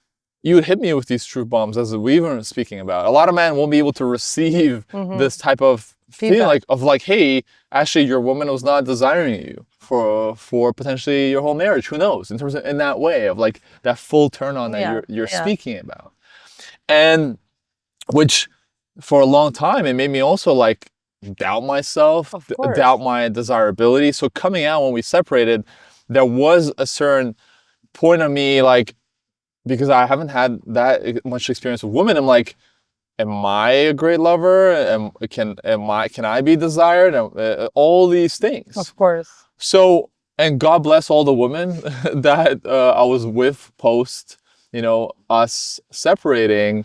you would hit me with these truth bombs, as we were speaking about. A lot of men won't be able to receive this type of feeling, like, hey, actually, your woman was not desiring you for potentially your whole marriage. Who knows? In terms of, in that way of like that full turn on that you're speaking about, and which for a long time it made me also like doubt myself, doubt my desirability. So coming out when we separated, there was a certain point of me, like, because I haven't had that much experience with women, I'm like, am I a great lover? Can I be desired? All these things. Of course. So, and God bless all the women that I was with post, you know, us separating.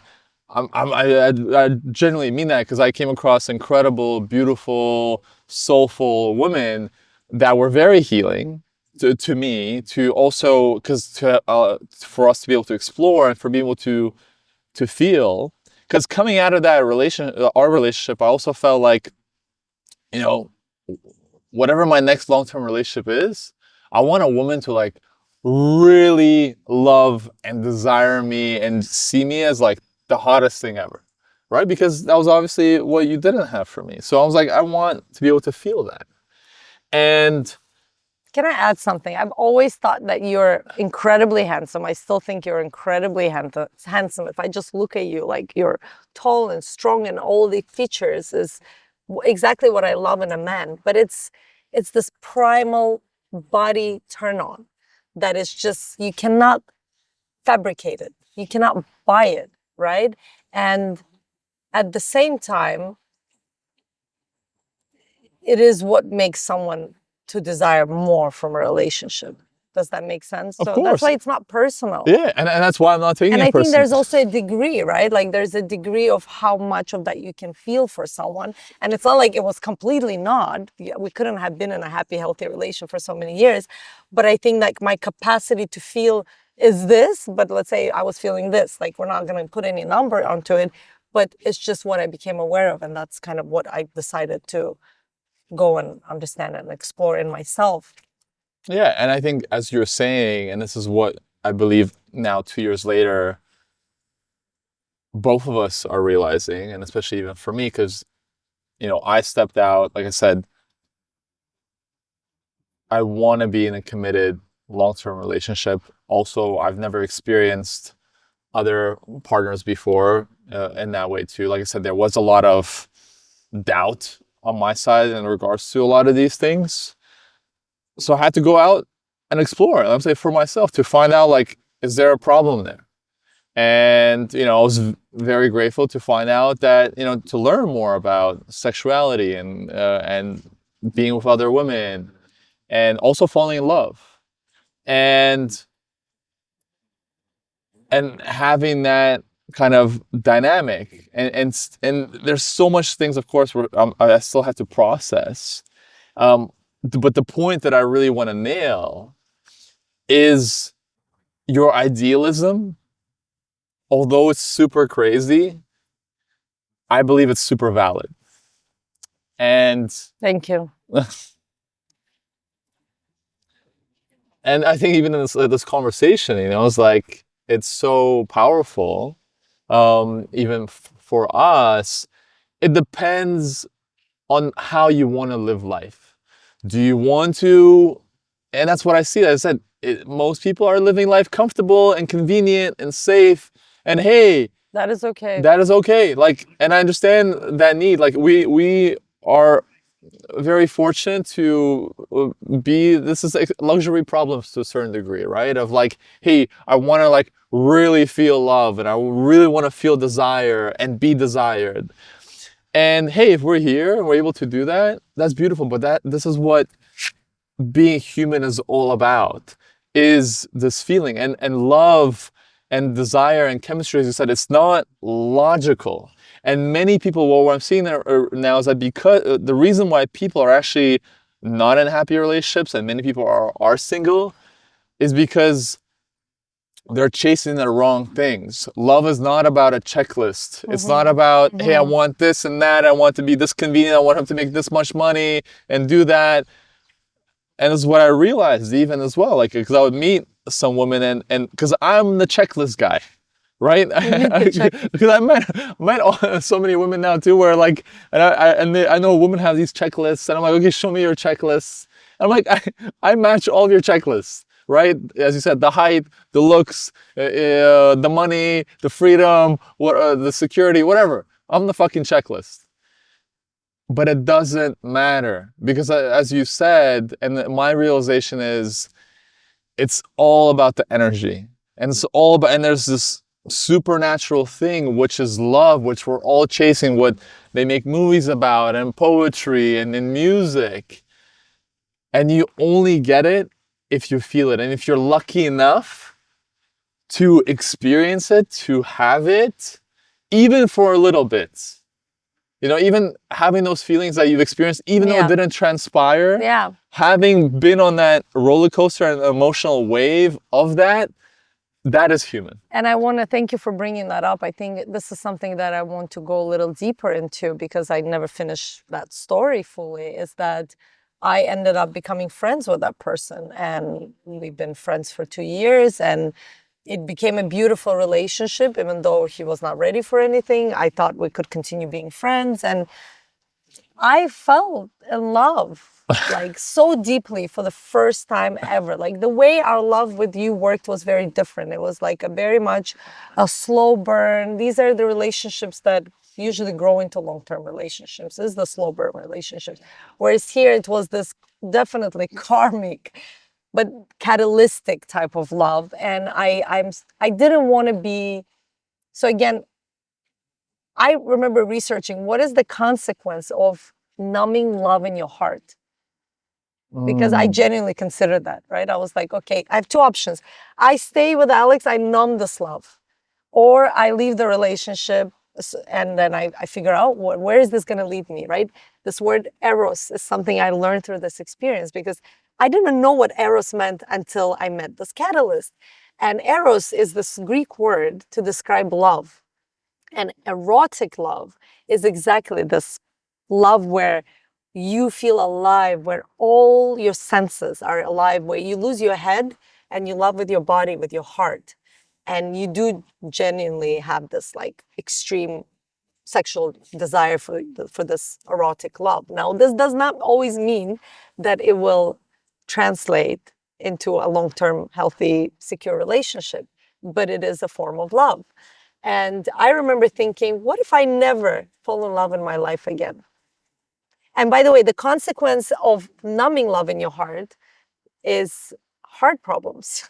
I genuinely mean that, because I came across incredible, beautiful, soulful women that were very healing to me, to also, because for us to be able to explore and for being able to feel. Because coming out of that our relationship, I also felt like, you know, whatever my next long-term relationship is, I want a woman to like really love and desire me and see me as like the hottest thing ever, right? Because that was obviously what you didn't have for me. So I was like, I want to be able to feel that. And can I add something? I've always thought that you're incredibly handsome. I still think you're incredibly handsome. If I just look at you, like, you're tall and strong and all the features is exactly what I love in a man. But it's this primal body turn on that is just, you cannot fabricate it. You cannot buy it, right? And at the same time, it is what makes someone to desire more from a relationship. Does that make sense? of So course, that's why it's not personal. yeah, and that's why I'm not taking it And I think personally. there's also a degree, right? Like, there's a degree of how much of that you can feel for someone. And it's not like it was completely not. We couldn't have been in a happy, healthy relation for so many years. But I think like my capacity to feel is this, but let's say I was feeling this. Like, we're not going to put any number onto it, but it's just what I became aware of. And that's kind of what I decided to go and understand and explore in myself. Yeah, and I think, as you're saying, and this is what I believe now, 2 years later, both of us are realizing, and especially even for me, because, you know, I stepped out, like I said, I want to be in a committed long-term relationship. Also, I've never experienced other partners before in that way too. Like I said, there was a lot of doubt on my side in regards to a lot of these things. So I had to go out and explore, I'm saying, for myself, to find out, like, is there a problem there? And, you know, I was very grateful to find out that, you know, to learn more about sexuality and being with other women, and also falling in love. And having that kind of dynamic, and there's so much things, of course, where I still have to process. But the point that I really want to nail is your idealism, although it's super crazy, I believe it's super valid. And Thank you. and I think even in this conversation, it's like it's so powerful. Even for us, it depends on how you want to live life. Do you want to? And that's what I see. As I said, most people are living life comfortable and convenient and safe. And hey, That is okay. that is okay. Like, and I understand that need. Like, we are very fortunate to this is like luxury problems to a certain degree, right? Of like, hey, I want to like really feel love, and I really want to feel desire and be desired. And hey, if we're here and we're able to do that, that's beautiful. But this is what being human is all about, is this feeling and love and desire and chemistry. As you said, it's not logical. And many people, well, what I'm seeing now is that because the reason why people are actually not in happy relationships and many people are single is because they're chasing the wrong things. Love is not about a checklist. It's not about, hey, I want this and that. I want to be this convenient. I want him to make this much money and do that. And this is what I realized even as well. Like, because I would meet some women and because I'm the checklist guy, right? Because I met so many women now too, where like, I know women have these checklists, and I'm like, okay, show me your checklists. And I'm like, I match all of your checklists, right? As you said, the height, the looks, the money, the freedom, the security, whatever. I'm the fucking checklist. But it doesn't matter because, as you said, and my realization is, it's all about the energy, and it's all about, and there's this supernatural thing, which is love, which we're all chasing, what they make movies about, and poetry, and in music, and you only get it if you feel it, and if you're lucky enough to experience it, to have it, even for a little bit. Even having those feelings that you've experienced, even though it didn't transpire, having been on that roller coaster and emotional wave of that is human. And I want to thank you for bringing that up. I think this is something that I want to go a little deeper into because I never finished that story fully, is that I ended up becoming friends with that person. And we've been friends for 2 years, and it became a beautiful relationship. Even though he was not ready for anything, I thought we could continue being friends. And I fell in love like so deeply for the first time ever. Like the way our love with you worked was very different. It was like a very much a slow burn. These are the relationships that usually grow into long-term relationships. This is the slow burn relationships. Whereas here it was this definitely karmic but catalytic type of love. And I didn't want to be, so again, I remember researching what is the consequence of numbing love in your heart. Because I genuinely considered that, right? I was like, okay, I have two options. I stay with Alex, I numb this love. Or I leave the relationship and then I figure out where is this going to lead me, right? This word eros is something I learned through this experience because I didn't know what eros meant until I met this catalyst. And eros is this Greek word to describe love. And erotic love is exactly this love where you feel alive, where all your senses are alive, where you lose your head and you love with your body, with your heart. And you do genuinely have this like extreme sexual desire for this erotic love. Now, this does not always mean that it will translate into a long-term, healthy, secure relationship, but it is a form of love. And I remember thinking, what if I never fall in love in my life again? And by the way, the consequence of numbing love in your heart is heart problems.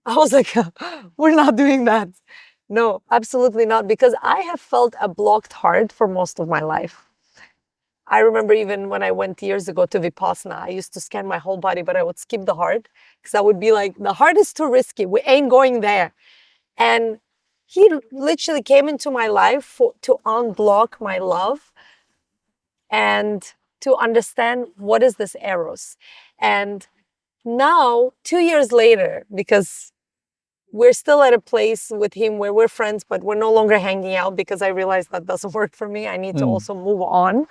I was like, we're not doing that. No, absolutely not. Because I have felt a blocked heart for most of my life. I remember even when I went years ago to Vipassana, I used to scan my whole body, but I would skip the heart because I would be like, the heart is too risky. We ain't going there. And he literally came into my life to unblock my love and to understand what is this eros. And now, 2 years later, because we're still at a place with him where we're friends, but we're no longer hanging out because I realized that doesn't work for me. I need to Mm. also move on.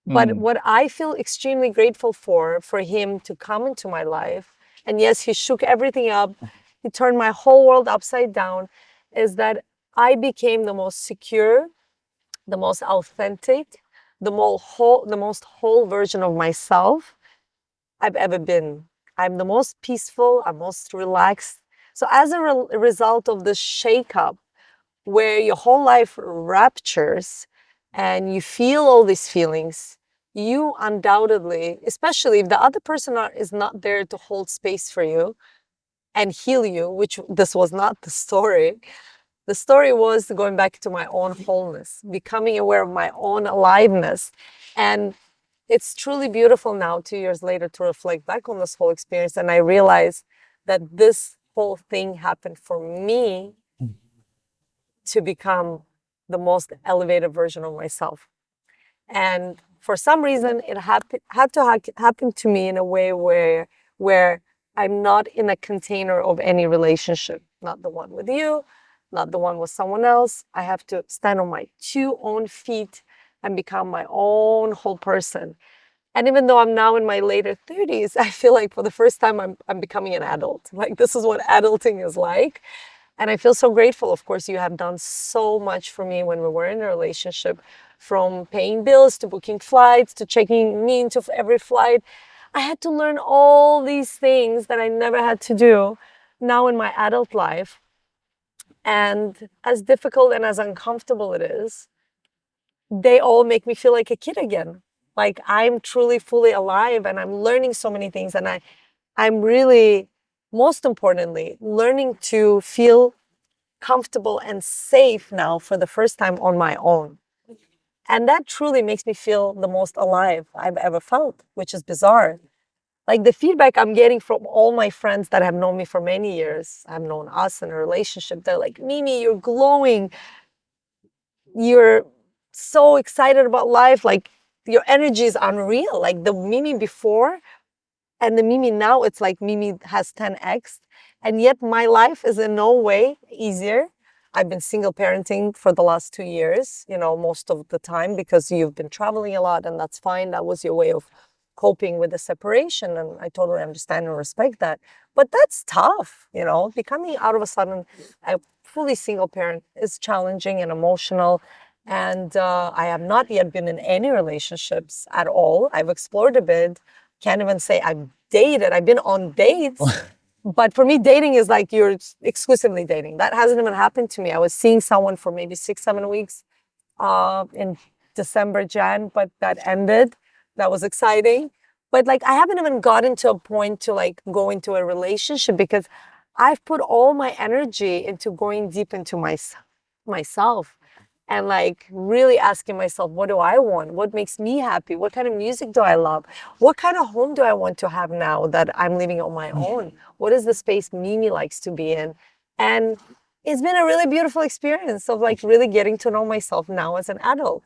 But what I feel extremely grateful for him to come into my life, and yes, he shook everything up, he turned my whole world upside down, is that I became the most secure, the most authentic, the most whole version of myself I've ever been. I'm the most peaceful, I'm most relaxed. So as a result of this shakeup, where your whole life raptures and you feel all these feelings, you undoubtedly, especially if the other person is not there to hold space for you and heal you, which this was not the story. The story was going back to my own wholeness, becoming aware of my own aliveness. And it's truly beautiful now, 2 years later, to reflect back on this whole experience. And I realize that this whole thing happened for me to become the most elevated version of myself. And for some reason, it had to happen to me in a way where I'm not in a container of any relationship, not the one with you, not the one with someone else. I have to stand on my two own feet and become my own whole person. And even though I'm now in my later 30s, I feel like for the first time I'm becoming an adult. Like this is what adulting is like. And I feel so grateful. Of course, you have done so much for me when we were in a relationship, from paying bills to booking flights to checking me into every flight. I had to learn all these things that I never had to do now in my adult life. And as difficult and as uncomfortable it is, they all make me feel like a kid again. Like I'm truly fully alive and I'm learning so many things. And I'm really, most importantly, learning to feel comfortable and safe now for the first time on my own. And that truly makes me feel the most alive I've ever felt, which is bizarre. Like the feedback I'm getting from all my friends that have known me for many years, have known us in a relationship, they're like, Mimi, you're glowing. You're so excited about life. Like your energy is unreal. Like the Mimi before and the Mimi now, it's like Mimi has 10x. And yet my life is in no way easier. I've been single parenting for the last 2 years, most of the time because you've been traveling a lot and that's fine. That was your way of coping with the separation. And I totally understand and respect that. But that's tough, becoming out of a sudden a fully single parent is challenging and emotional. And I have not yet been in any relationships at all. I've explored a bit. Can't even say I've dated. I've been on dates. But for me, dating is like you're exclusively dating. That hasn't even happened to me. I was seeing someone for maybe 6, 7 weeks in December, Jan, but that ended. That was exciting. But like I haven't even gotten to a point to like go into a relationship because I've put all my energy into going deep into myself and like really asking myself, what do I want? What makes me happy? What kind of music do I love? What kind of home do I want to have now that I'm living on my own? What is the space Mimi likes to be in? And it's been a really beautiful experience of like really getting to know myself now as an adult.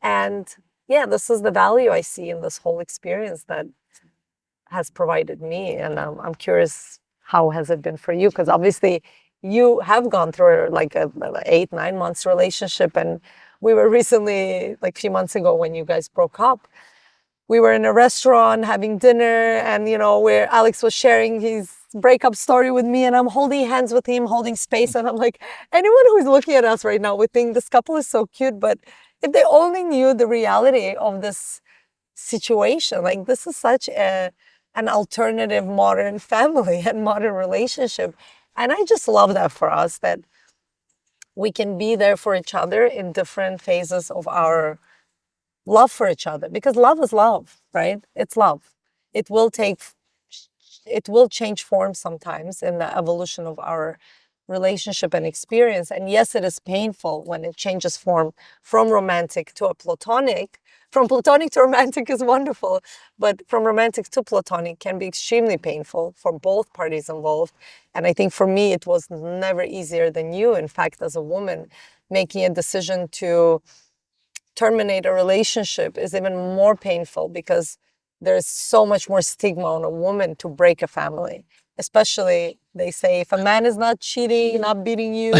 And yeah, this is the value I see in this whole experience that has provided me. And I'm curious, how has it been for you? Because obviously you have gone through like a 8, 9 months relationship. And we were recently, like a few months ago when you guys broke up, we were in a restaurant having dinner and, where Alex was sharing his breakup story with me and I'm holding hands with him, holding space. And I'm like, anyone who's looking at us right now would think this couple is so cute. But if they only knew the reality of this situation, like this is such an alternative modern family and modern relationship. And I just love that for us, that we can be there for each other in different phases of our love for each other, because love is love, right? It's love. It will change form sometimes in the evolution of our relationship and experience. And yes, it is painful when it changes form from romantic to a platonic. From platonic to romantic is wonderful, but from romantic to platonic can be extremely painful for both parties involved. And I think for me, it was never easier than you. In fact, as a woman, making a decision to terminate a relationship is even more painful because there's so much more stigma on a woman to break a family. Especially, they say, if a man is not cheating, not beating you,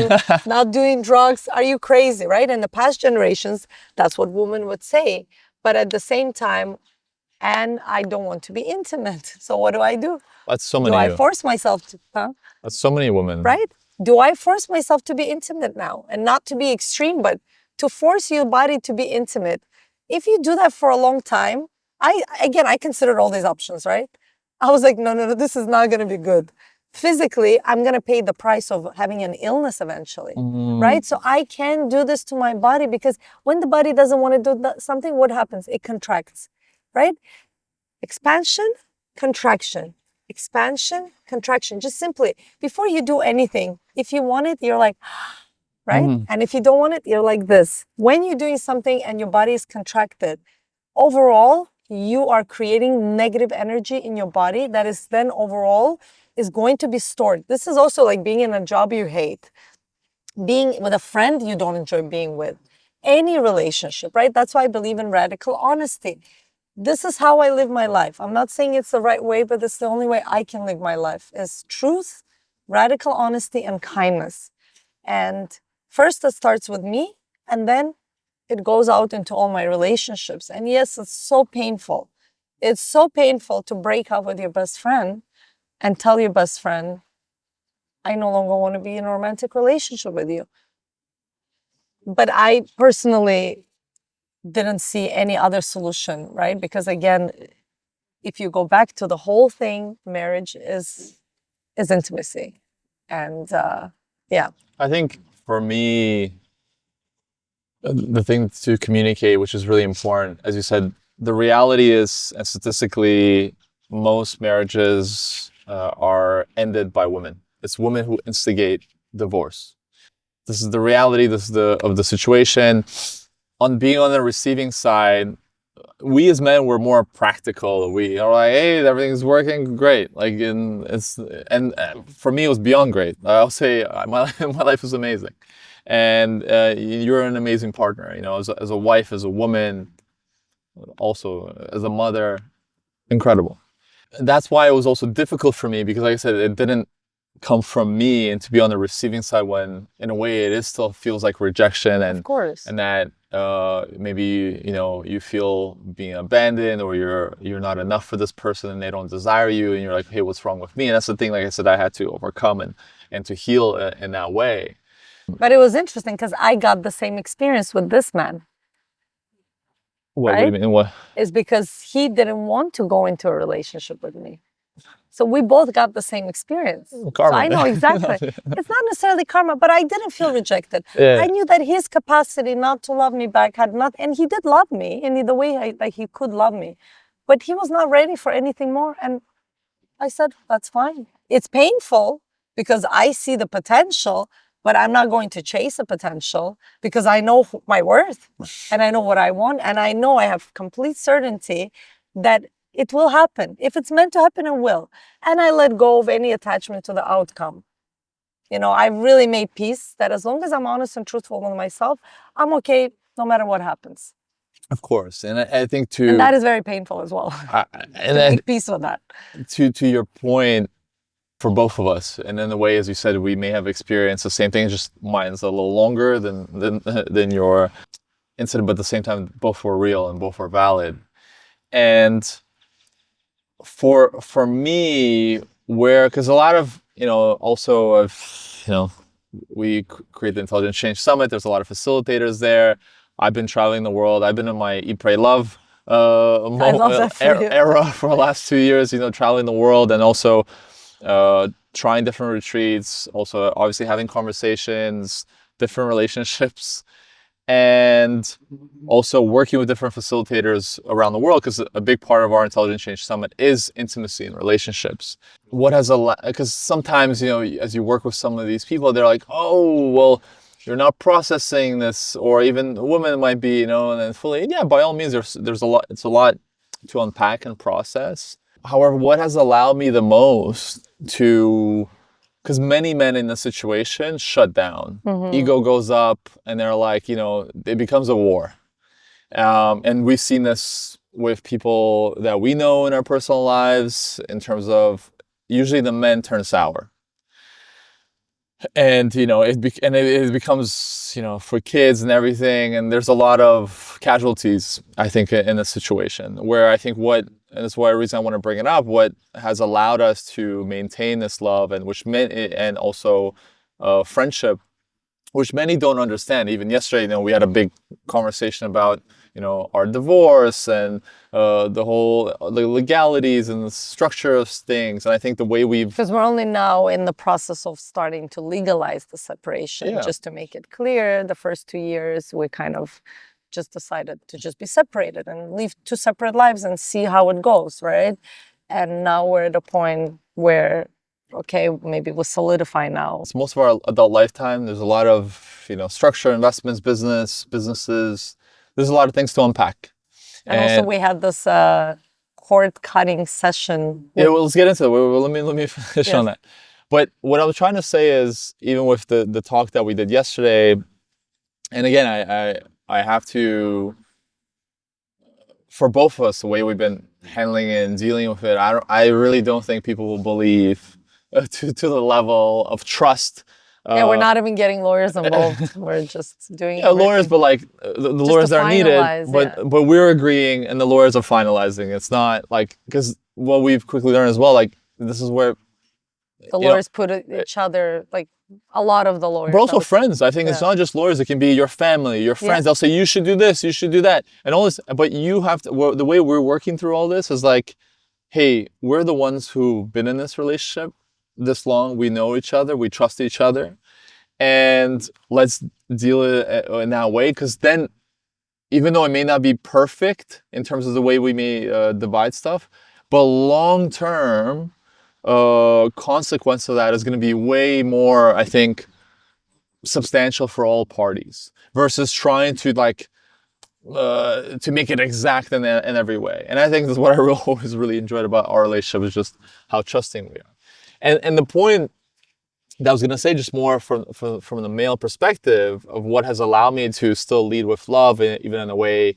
not doing drugs, are you crazy, right? In the past generations, that's what women would say. But at the same time, and I don't want to be intimate. So what do? That's so Do many. I force myself to, That's so many women. right? Do I force myself to be intimate now? And not to be extreme, but to force your body to be intimate. If you do that for a long time, I considered all these options, right? I was like, no, this is not going to be good. Physically, I'm going to pay the price of having an illness eventually, right? So I can do this to my body because when the body doesn't want to do something, what happens? It contracts, right? Expansion, contraction, expansion, contraction. Just simply, before you do anything, if you want it, you're like, right? And if you don't want it, you're like this. When you're doing something and your body is contracted, overall, you are creating negative energy in your body that is then overall is going to be stored. This is also like being in a job you hate, being with a friend you don't enjoy being with, any relationship, right? That's why I believe in radical honesty. This is how I live my life. I'm not saying it's the right way, but it's the only way I can live my life is truth, radical honesty, and kindness. And first it starts with me, and then it goes out into all my relationships. And yes, it's so painful. It's so painful to break up with your best friend and tell your best friend, I no longer want to be in a romantic relationship with you. But I personally didn't see any other solution, right? Because again, if you go back to the whole thing, marriage is intimacy. And yeah. I think for me, the thing to communicate, which is really important, as you said, the reality is, and statistically, most marriages are ended by women. It's women who instigate divorce. This is the reality. This is of the situation. On being on the receiving side, we as men were more practical. We are like, hey, everything's working great. Like, for me, it was beyond great. I'll say my life was amazing, and you're an amazing partner. You know, as a wife, as a woman, also as a mother, incredible. That's why it was also difficult for me because, like I said, it didn't come from me, and to be on the receiving side when, in a way, it still feels like rejection, and Of course. and that maybe you feel being abandoned, or you're not enough for this person and they don't desire you, and you're like, hey, what's wrong with me? And that's the thing, like I said, I had to overcome and to heal in that way. But it was interesting because I got the same experience with this man. What do you mean? What? Is because he didn't want to go into a relationship with me. So we both got the same experience. Karma. So I know exactly. It's not necessarily karma, but I didn't feel rejected. Yeah. I knew that his capacity not to love me back had not, and he did love me in the way that he could love me, but he was not ready for anything more. And I said, that's fine. It's painful because I see the potential, but I'm not going to chase a potential because I know my worth and I know what I want. And I know I have complete certainty that it will happen. If it's meant to happen, it will. And I let go of any attachment to the outcome. You know, I really made peace that as long as I'm honest and truthful with myself, I'm okay no matter what happens. Of course. And I think too... And that is very painful as well. And to make peace with that. To your point, for both of us, and in a way, as you said, we may have experienced the same thing, just mine's a little longer than your incident, but at the same time, both were real and both were valid. And for me, because a lot of, also we create the Intelligent Change Summit. There's a lot of facilitators there. I've been traveling the world. I've been in my Eat, Pray, Love era for the last 2 years, traveling the world and also trying different retreats, also obviously having conversations, different relationships. and also working with different facilitators around the world, because a big part of our Intelligent Change Summit is intimacy and relationships. What has because sometimes, as you work with some of these people, they're like, oh, well, you're not processing this, or even a woman might be, and then fully, yeah, by all means, there's a lot, it's a lot to unpack and process. However, what has allowed me the most to, because many men in this situation shut down, ego goes up, and they're like, it becomes a war. And we've seen this with people that we know in our personal lives, in terms of usually the men turn sour. And, it becomes, for kids and everything. And there's a lot of casualties, I think, in a situation where I think and that's why the reason I want to bring it up, what has allowed us to maintain this love and also friendship, which many don't understand. Even yesterday, we had a big conversation about, our divorce and the legalities and the structure of things. And I think the way because we're only now in the process of starting to legalize the separation. Yeah. Just to make it clear, the first 2 years, we kind of just decided to just be separated and live two separate lives and see how it goes, right? And now we're at a point where, okay, maybe we'll solidify now. It's most of our adult lifetime. There's a lot of, structure, investments, businesses. There's a lot of things to unpack. And also we had this cord cutting session. Yeah, well, let's get into it. Let me finish on that. But what I was trying to say is, even with the talk that we did yesterday, and again, I have to, for both of us, the way we've been handling it and dealing with it, I really don't think people will believe to the level of trust. Yeah, we're not even getting lawyers involved. We're just doing lawyers, but like the lawyers that are needed. But we're agreeing, and the lawyers are finalizing. It's not like, because what we've quickly learned as well, like this is where the lawyers put each other, like a lot of the lawyers. But also friends. I think it's not just lawyers. It can be your family, your friends. They'll say, you should do this, you should do that. And all this, but you have to, the way we're working through all this is like, hey, we're the ones who've been in this relationship this long. We know each other, we trust each other. And let's deal it in that way. Because then, even though it may not be perfect in terms of the way we may divide stuff, but long-term, consequence of that is going to be way more, I think, substantial for all parties versus trying to to make it exact in every way. And I think that's what I always really enjoyed about our relationship, is just how trusting we are. And the point that I was going to say, just more from the male perspective of what has allowed me to still lead with love, even in a way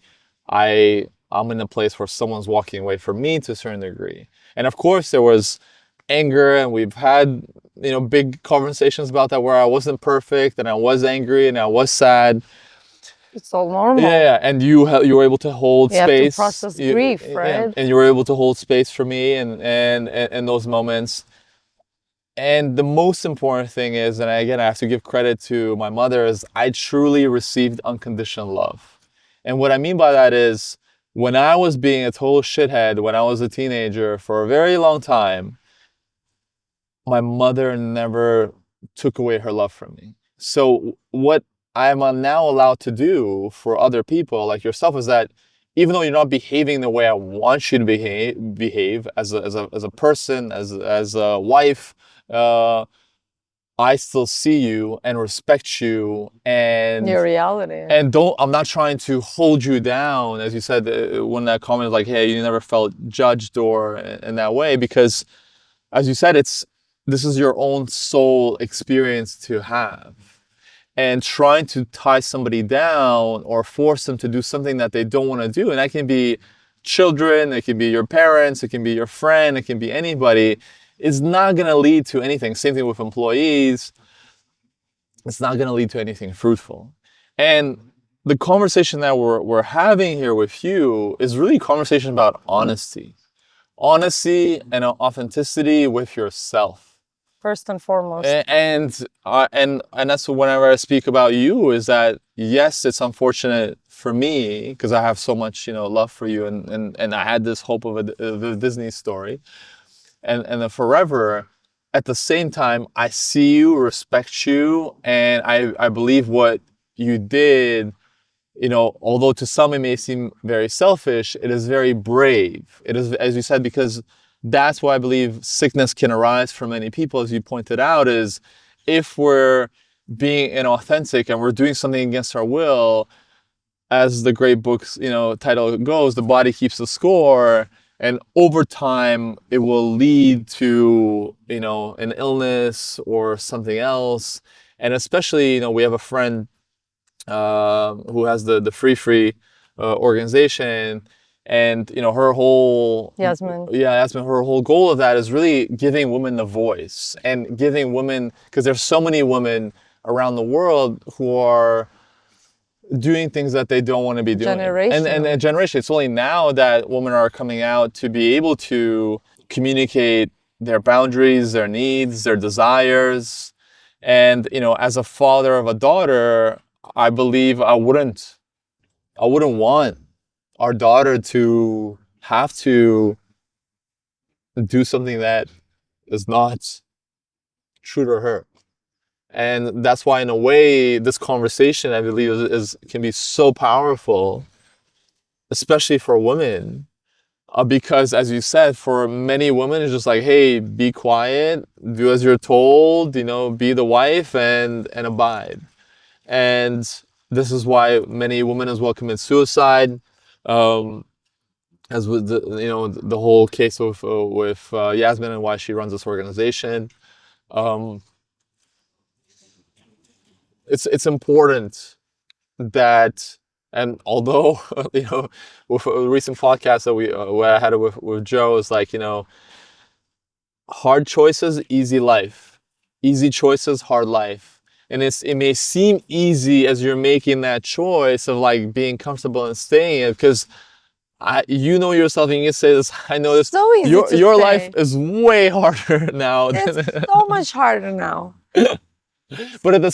I'm in a place where someone's walking away from me to a certain degree. And of course there was anger, and we've had big conversations about that, where I wasn't perfect and I was angry and I was sad. It's all normal. Yeah, and you were able to hold space. You have to process grief, right? And you were able to hold space for me and those moments. And the most important thing is, and again, I have to give credit to my mother, is I truly received unconditional love. And what I mean by that is, when I was being a total shithead, when I was a teenager for a very long time, my mother never took away her love from me. So what I'm now allowed to do for other people like yourself is that, even though you're not behaving the way I want you to behave as a person, as a wife, I still see you and respect you and your reality. And I'm not trying to hold you down, as you said when that comment is like, hey, you never felt judged or in that way, because as you said, this is your own soul experience to have. And trying to tie somebody down or force them to do something that they don't want to do, and that can be children, it can be your parents, it can be your friend, it can be anybody, is not going to lead to anything. Same thing with employees. It's not going to lead to anything fruitful. And the conversation that we're having here with you is really a conversation about honesty. Honesty and authenticity with yourself. First and foremost. And that's whenever I speak about you, is that, yes, it's unfortunate for me because I have so much, love for you, and I had this hope of a Disney story. And then forever, at the same time, I see you, respect you, and I believe what you did although to some it may seem very selfish, it is very brave. It is, as you said, because that's why I believe sickness can arise for many people, as you pointed out, is if we're being inauthentic and we're doing something against our will, as the great book's, title goes, the body keeps the score. And over time, it will lead to, an illness or something else. And especially, we have a friend who has the Free organization, and her whole Yasmin. Yasmin, her whole goal of that is really giving women the voice and giving women, because there's so many women around the world who are doing things that they don't want to be doing. And a generation. It's only now that women are coming out to be able to communicate their boundaries, their needs, their desires. And, as a father of a daughter, I believe I wouldn't want our daughter to have to do something that is not true to her. And that's why, in a way, this conversation, I believe, can be so powerful, especially for women. Because, as you said, for many women, it's just like, hey, be quiet, do as you're told, be the wife and abide. And this is why many women as well commit suicide. As with the whole case with Yasmin and why she runs this organization. It's important that, and although with a recent podcast that where I had it with Joe, is like, hard choices, easy life, easy choices, hard life. And it may seem easy as you're making that choice of like being comfortable and staying it, because yourself, and you can say this, I know this. So easy your life is way harder now. It's so much harder now. But at the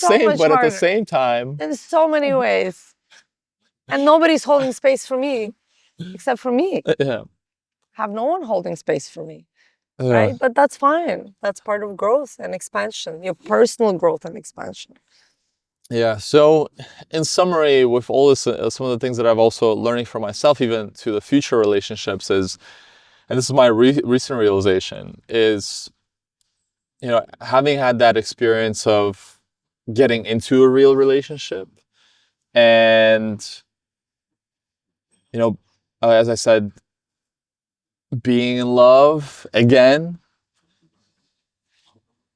same time, in so many ways, and nobody's holding space for me except for me. Yeah. Have no one holding space for me, Yeah. right? But that's fine. That's part of growth and expansion, your personal growth and expansion. Yeah. So, in summary, with all this, some of the things that I've also learning for myself, even to the future relationships, is, and this is my recent realization, is, having had that experience of getting into a real relationship, and, as I said, being in love again,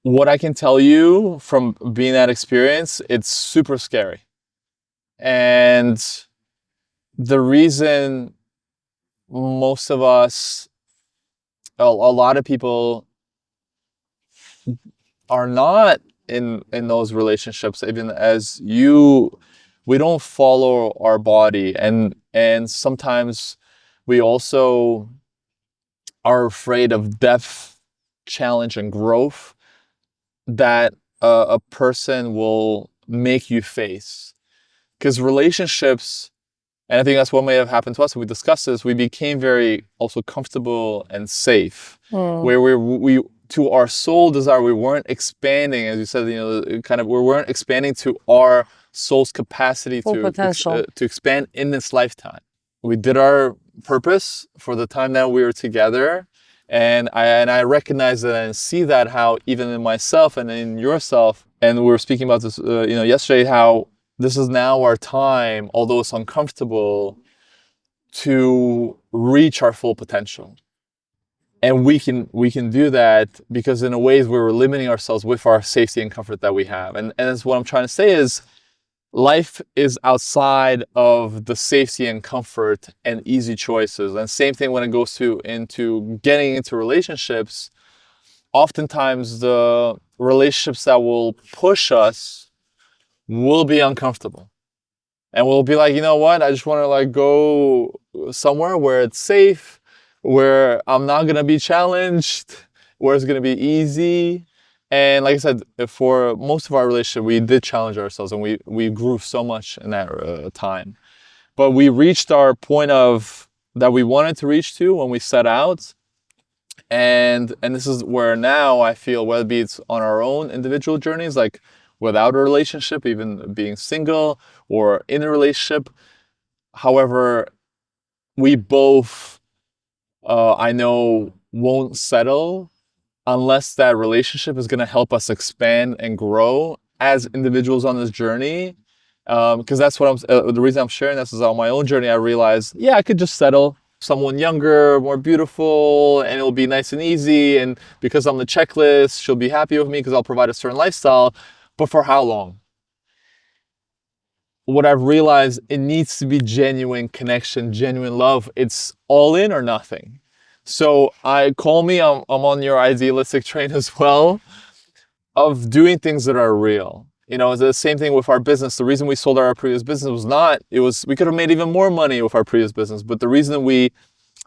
what I can tell you from being that experience, it's super scary. And the reason most of us, a lot of people are not in those relationships, even as we don't follow our body, and sometimes we also are afraid of depth, challenge, and growth that a person will make you face. Because relationships, and I think that's what may have happened to us, we discussed this, we became very also comfortable and safe, where we to our soul desire, we weren't expanding, as you said, we weren't expanding to our soul's capacity to expand in this lifetime. We did our purpose for the time that we were together, and I recognize that and see that, how even in myself and in yourself, and we were speaking about this yesterday, how this is now our time, although it's uncomfortable, to reach our full potential. And we can do that because in a ways we're limiting ourselves with our safety and comfort that we have. And that's what I'm trying to say is, life is outside of the safety and comfort and easy choices. And same thing when it goes into getting into relationships. Oftentimes the relationships that will push us will be uncomfortable. And we'll be like, you know what? I just want to go somewhere where it's safe, where I'm not going to be challenged, where it's going to be easy. And like I said, for most of our relationship, we did challenge ourselves, and we grew so much in that time. But we reached our point of that we wanted to reach to when we set out. And this is where now I feel, whether it's on our own individual journeys, like without a relationship, even being single or in a relationship, However, we both, I know, won't settle unless that relationship is going to help us expand and grow as individuals on this journey. Because that's what the reason I'm sharing this is on my own journey. I realized, yeah, I could just settle someone younger, more beautiful, and it'll be nice and easy. And because I'm the checklist, she'll be happy with me because I'll provide a certain lifestyle. But for how long? What I've realized, it needs to be genuine connection, genuine love. It's all in or nothing. So I'm on your idealistic train as well of doing things that are real. You know, it's the same thing with our business. The reason we sold our previous business was not, we could have made even more money with our previous business, but the reason we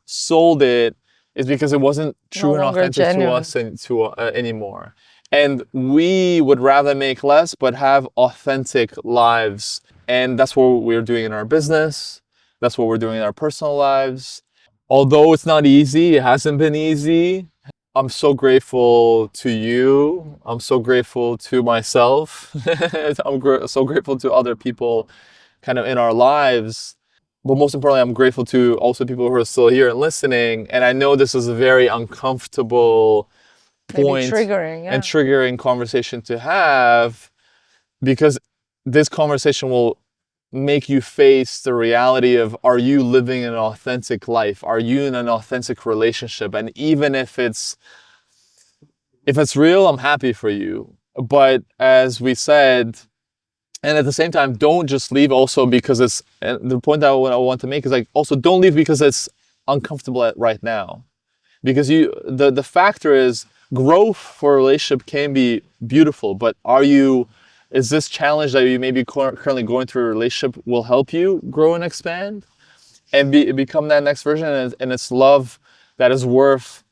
sold it is because it wasn't No true and longer authentic to genuine. us anymore. And we would rather make less, but have authentic lives. And that's what we're doing in our business. That's what we're doing in our personal lives. Although it's not easy, it hasn't been easy. I'm so grateful to you. I'm so grateful to myself. So grateful to other people kind of in our lives. But most importantly, I'm grateful to also people who are still here and listening. And I know this is a very uncomfortable Maybe point triggering, and yeah. triggering conversation to have, because this conversation will make you face the reality of, are you living an authentic life? Are you in an authentic relationship? And even if it's real, I'm happy for you. But as we said, and at the same time, don't just leave also because it's, and the point that I want to make is like, also don't leave because it's uncomfortable right now. Because the factor is, growth for a relationship can be beautiful, but is this challenge that you may be currently going through a relationship will help you grow and expand and become that next version, and it's love that is worth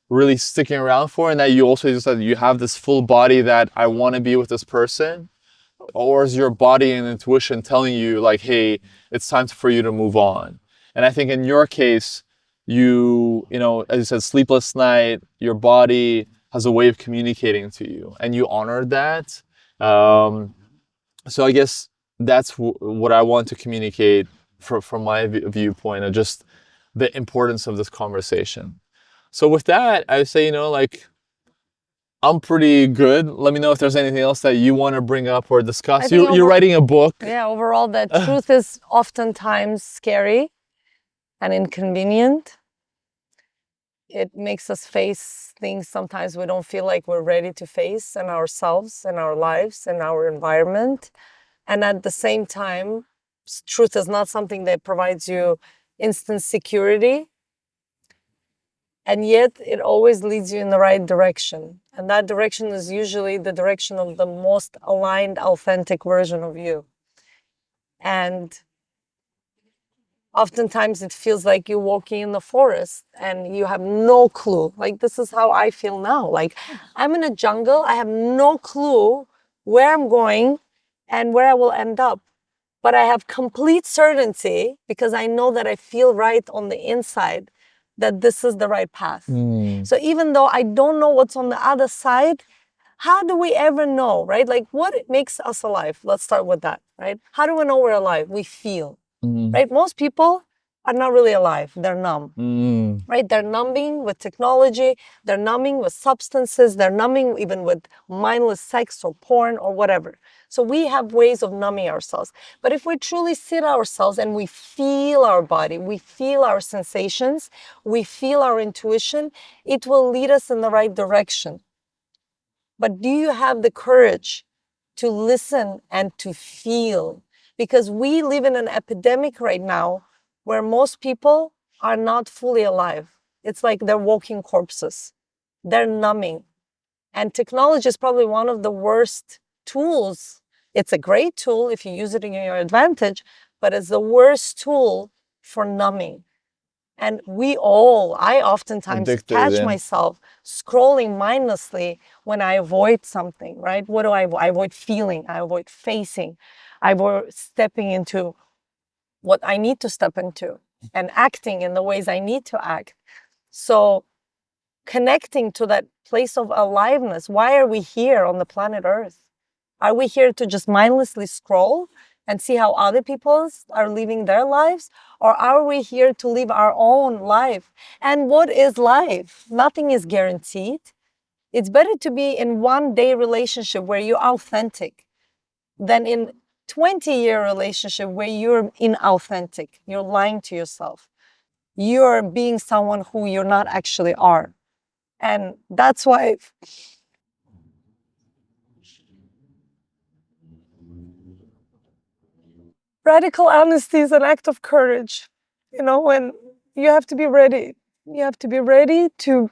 really sticking around for, and that you also just said you have this full body that I want to be with this person? Or is your body and intuition telling you like, hey, it's time for you to move on? And I think in your case, you know, as you said, sleepless night, your body has a way of communicating to you, and you honored that. So I guess that's what I want to communicate from my viewpoint, of just the importance of this conversation. So with that, I would say, you know, like, I'm pretty good. Let me know if there's anything else that you want to bring up or I discuss. think You're writing a book. yeah, overall, the truth is oftentimes scary and inconvenient. It makes us face things sometimes we don't feel like we're ready to face in ourselves, in our lives, in our environment. And at the same time, truth is not something that provides you instant security. And yet it always leads you in the right direction. And that direction is usually the direction of the most aligned, authentic version of you. And oftentimes it feels like you're walking in the forest and you have no clue. Like, this is how I feel now. Like, I'm in a jungle, I have no clue where I'm going and where I will end up. But I have complete certainty because I know that I feel right on the inside that this is the right path. So even though I don't know what's on the other side, how do we ever know, right? Like, what makes us alive? Let's start with that, right? How do we know we're alive? We feel, right? Most people are not really alive. They're numb, right? They're numbing with technology. They're numbing with substances. They're numbing even with mindless sex or porn or whatever. So we have ways of numbing ourselves. But if we truly sit ourselves and we feel our body, we feel our sensations, we feel our intuition, it will lead us in the right direction. But do you have the courage to listen and to feel? Because we live in an epidemic right now where most people are not fully alive. It's like they're walking corpses. They're numbing. And technology is probably one of the worst tools. It's a great tool if you use it in your advantage, but it's the worst tool for numbing. And I oftentimes Addicted, catch yeah. myself scrolling mindlessly when I avoid something, right? What do I avoid feeling, I avoid facing, I avoid stepping into what I need to step into and acting in the ways I need to act. So connecting to that place of aliveness. Why are we here on the planet Earth? Are we here to just mindlessly scroll and see how other people are living their lives? Or are we here to live our own life? And what is life? Nothing is guaranteed. It's better to be in 1-day relationship where you're authentic than in 20-year relationship where you're inauthentic. You're lying to yourself. You're being someone who you're not actually are. And that's why radical honesty is an act of courage. You know, when you have to be ready. You have to be ready to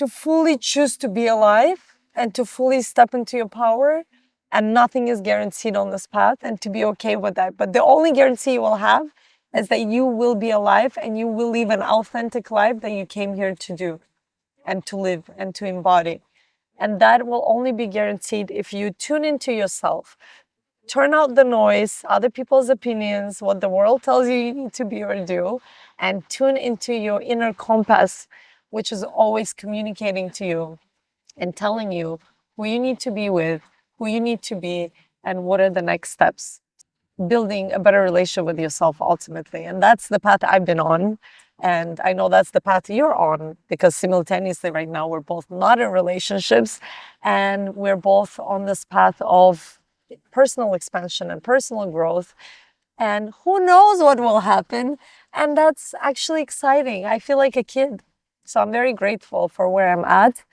fully choose to be alive and to fully step into your power. And nothing is guaranteed on this path, and to be okay with that. But the only guarantee you will have is that you will be alive and you will live an authentic life that you came here to do and to live and to embody. And that will only be guaranteed if you tune into yourself, turn out the noise, other people's opinions, what the world tells you you need to be or do, and tune into your inner compass, which is always communicating to you and telling you who you need to be with, who you need to be, and what are the next steps. Building a better relationship with yourself ultimately. And that's the path I've been on. And I know that's the path you're on, because simultaneously right now we're both not in relationships, and we're both on this path of personal expansion and personal growth. And who knows what will happen. And that's actually exciting. I feel like a kid. So I'm very grateful for where I'm at.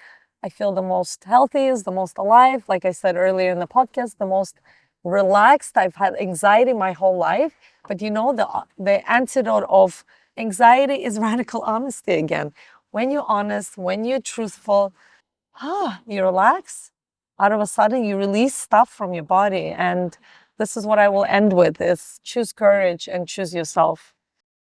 I feel the most healthiest, the most alive. Like I said earlier in the podcast, the most relaxed. I've had anxiety my whole life. But you know, the antidote of anxiety is radical honesty again. When you're honest, when you're truthful, you relax. Out of a sudden, you release stuff from your body. And this is what I will end with, is choose courage and choose yourself.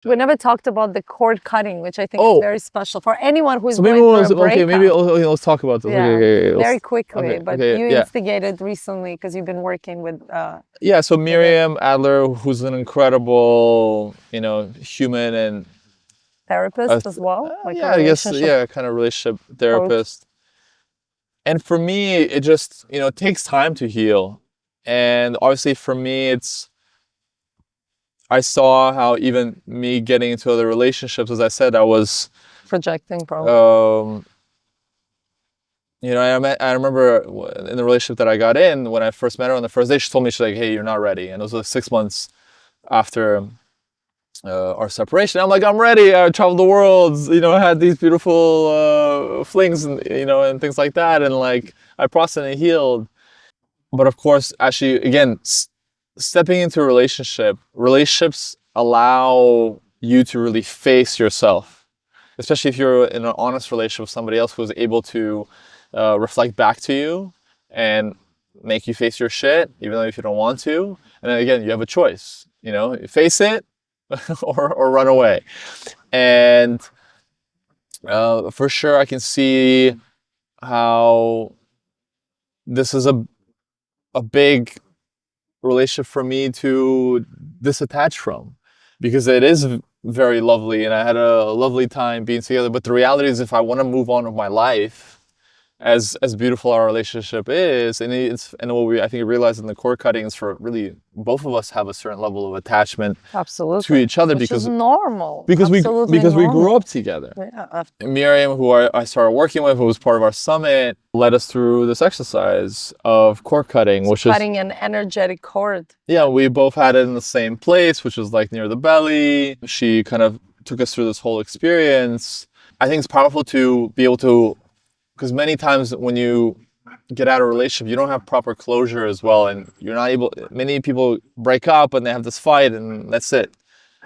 We never talked about the cord cutting, which I think is very special for anyone who's So going maybe through a breakup. okay, maybe let's talk about this. Yeah, Okay, very quickly. okay, But okay, you yeah. instigated recently because you've been working with Yeah, so Miriam Adler, who's an incredible, human and therapist as well. Like yeah, a I guess relationship kind of relationship therapist. And for me, it just, it takes time to heal. And obviously for me, I saw how even me getting into other relationships, as I said, I was projecting probably. I remember in the relationship that I got in, when I first met her on the first day, she told me, she's like, hey, you're not ready. And it was like 6 months after our separation. I'm like, I'm ready. I traveled the world, I had these beautiful flings and, and things like that. And like, I processed and healed. But of course, actually, again, stepping into a relationships allow you to really face yourself, especially if you're in an honest relationship with somebody else who's able to reflect back to you and make you face your shit, even though if you don't want to. And then again, you have a choice, face it or run away. And for sure, I can see how this is a big relationship for me to disattach from, because it is very lovely and I had a lovely time being together. But the reality is, if I want to move on with my life, as beautiful our relationship is, and what I think we realized in the cord cutting is, for really both of us have a certain level of attachment to each other, which because is normal. because Absolutely we normal. grew up together. Yeah. And Miriam, who I started working with, who was part of our summit, led us through this exercise of cord cutting, which is cutting an energetic cord. Yeah, we both had it in the same place, which was like near the belly. She kind of took us through this whole experience. I think it's powerful to be able to, because many times when you get out of a relationship, you don't have proper closure as well, and you're not able. Many people break up and they have this fight, and that's it.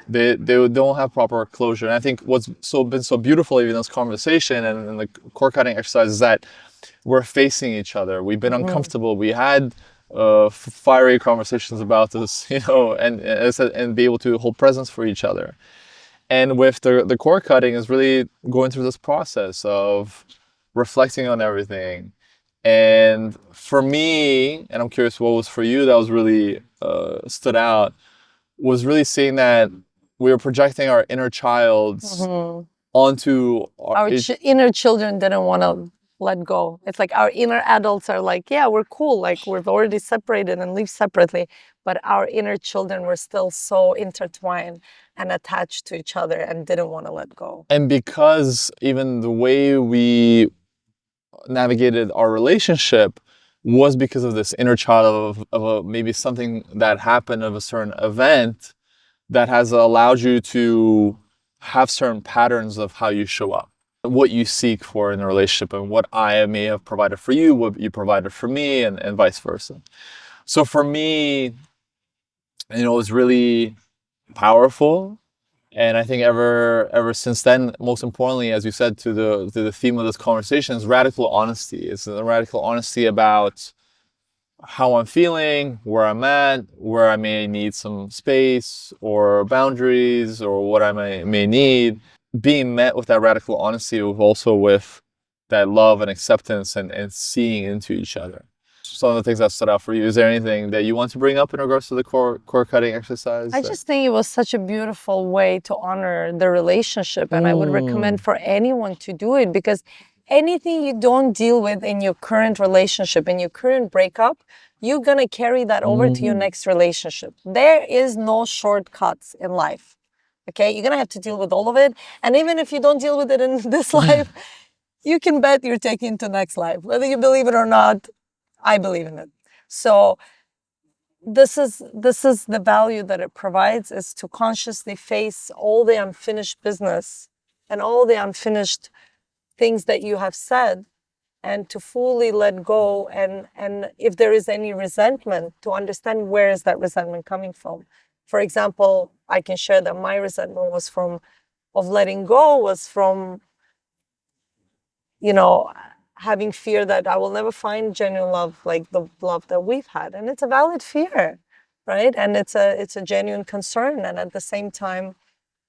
They don't have proper closure. And I think what's been so beautiful even in this conversation and the cord cutting exercise is that we're facing each other. We've been uncomfortable. We had fiery conversations about this, and be able to hold presence for each other. And with the cord cutting is really going through this process of reflecting on everything. And for me, and I'm curious what was for you that was really stood out, was really seeing that we were projecting our inner childs onto our inner children didn't want to let go. It's like our inner adults are like, yeah, we're cool. Like we've already separated and live separately. But our inner children were still so intertwined and attached to each other and didn't want to let go. And because even the way we navigated our relationship was because of this inner child of maybe something that happened, of a certain event that has allowed you to have certain patterns of how you show up, what you seek for in a relationship, and what I may have provided for you, what you provided for me, and vice versa. So for me, it was really powerful. And I think ever since then, most importantly, as you said, to the theme of this conversation is radical honesty. It's a radical honesty about how I'm feeling, where I'm at, where I may need some space or boundaries or what I may need. Being met with that radical honesty, also with that love and acceptance and seeing into each other. Some of the things that stood out for you. Is there anything that you want to bring up in regards to the core cutting exercise? I just think it was such a beautiful way to honor the relationship. And I would recommend for anyone to do it, because anything you don't deal with in your current relationship, in your current breakup, you're going to carry that over to your next relationship. There is no shortcuts in life. Okay, you're going to have to deal with all of it. And even if you don't deal with it in this life, you can bet you're taking it to next life. Whether you believe it or not, I believe in it. So this is the value that it provides, is to consciously face all the unfinished business and all the unfinished things that you have said, and to fully let go. And if there is any resentment, to understand where is that resentment coming from. For example, I can share that my resentment was of letting go was from, having fear that I will never find genuine love like the love that we've had. And it's a valid fear, right? And it's a genuine concern. And at the same time,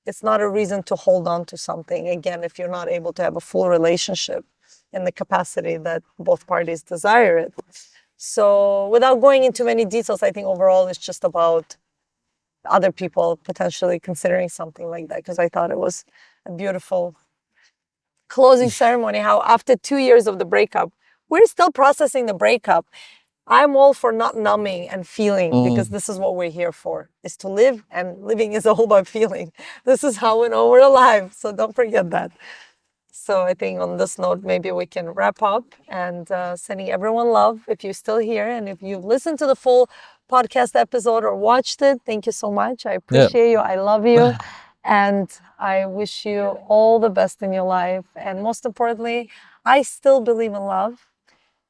it's not a reason to hold on to something, again, if you're not able to have a full relationship in the capacity that both parties desire it. So without going into many details, I think overall it's just about other people potentially considering something like that, because I thought it was a beautiful closing ceremony, how after 2 years of the breakup, we're still processing the breakup. I'm all for not numbing and feeling, because this is what we're here for, is to live, and living is all about feeling. This is how we know we're alive, so don't forget that. So I think on this note, maybe we can wrap up, and sending everyone love if you're still here. And if you've listened to the full podcast episode or watched it, thank you so much. I appreciate you. I love you. And I wish you all the best in your life. And most importantly, I still believe in love.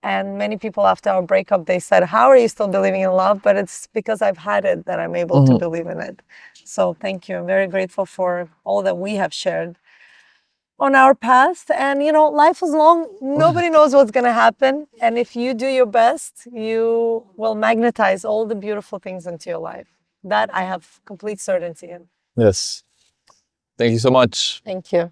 And many people after our breakup, they said, how are you still believing in love? But it's because I've had it that I'm able to believe in it. So thank you. I'm very grateful for all that we have shared on our past. And, life is long. Nobody knows what's going to happen. And if you do your best, you will magnetize all the beautiful things into your life. That I have complete certainty in. Yes. Thank you so much. Thank you.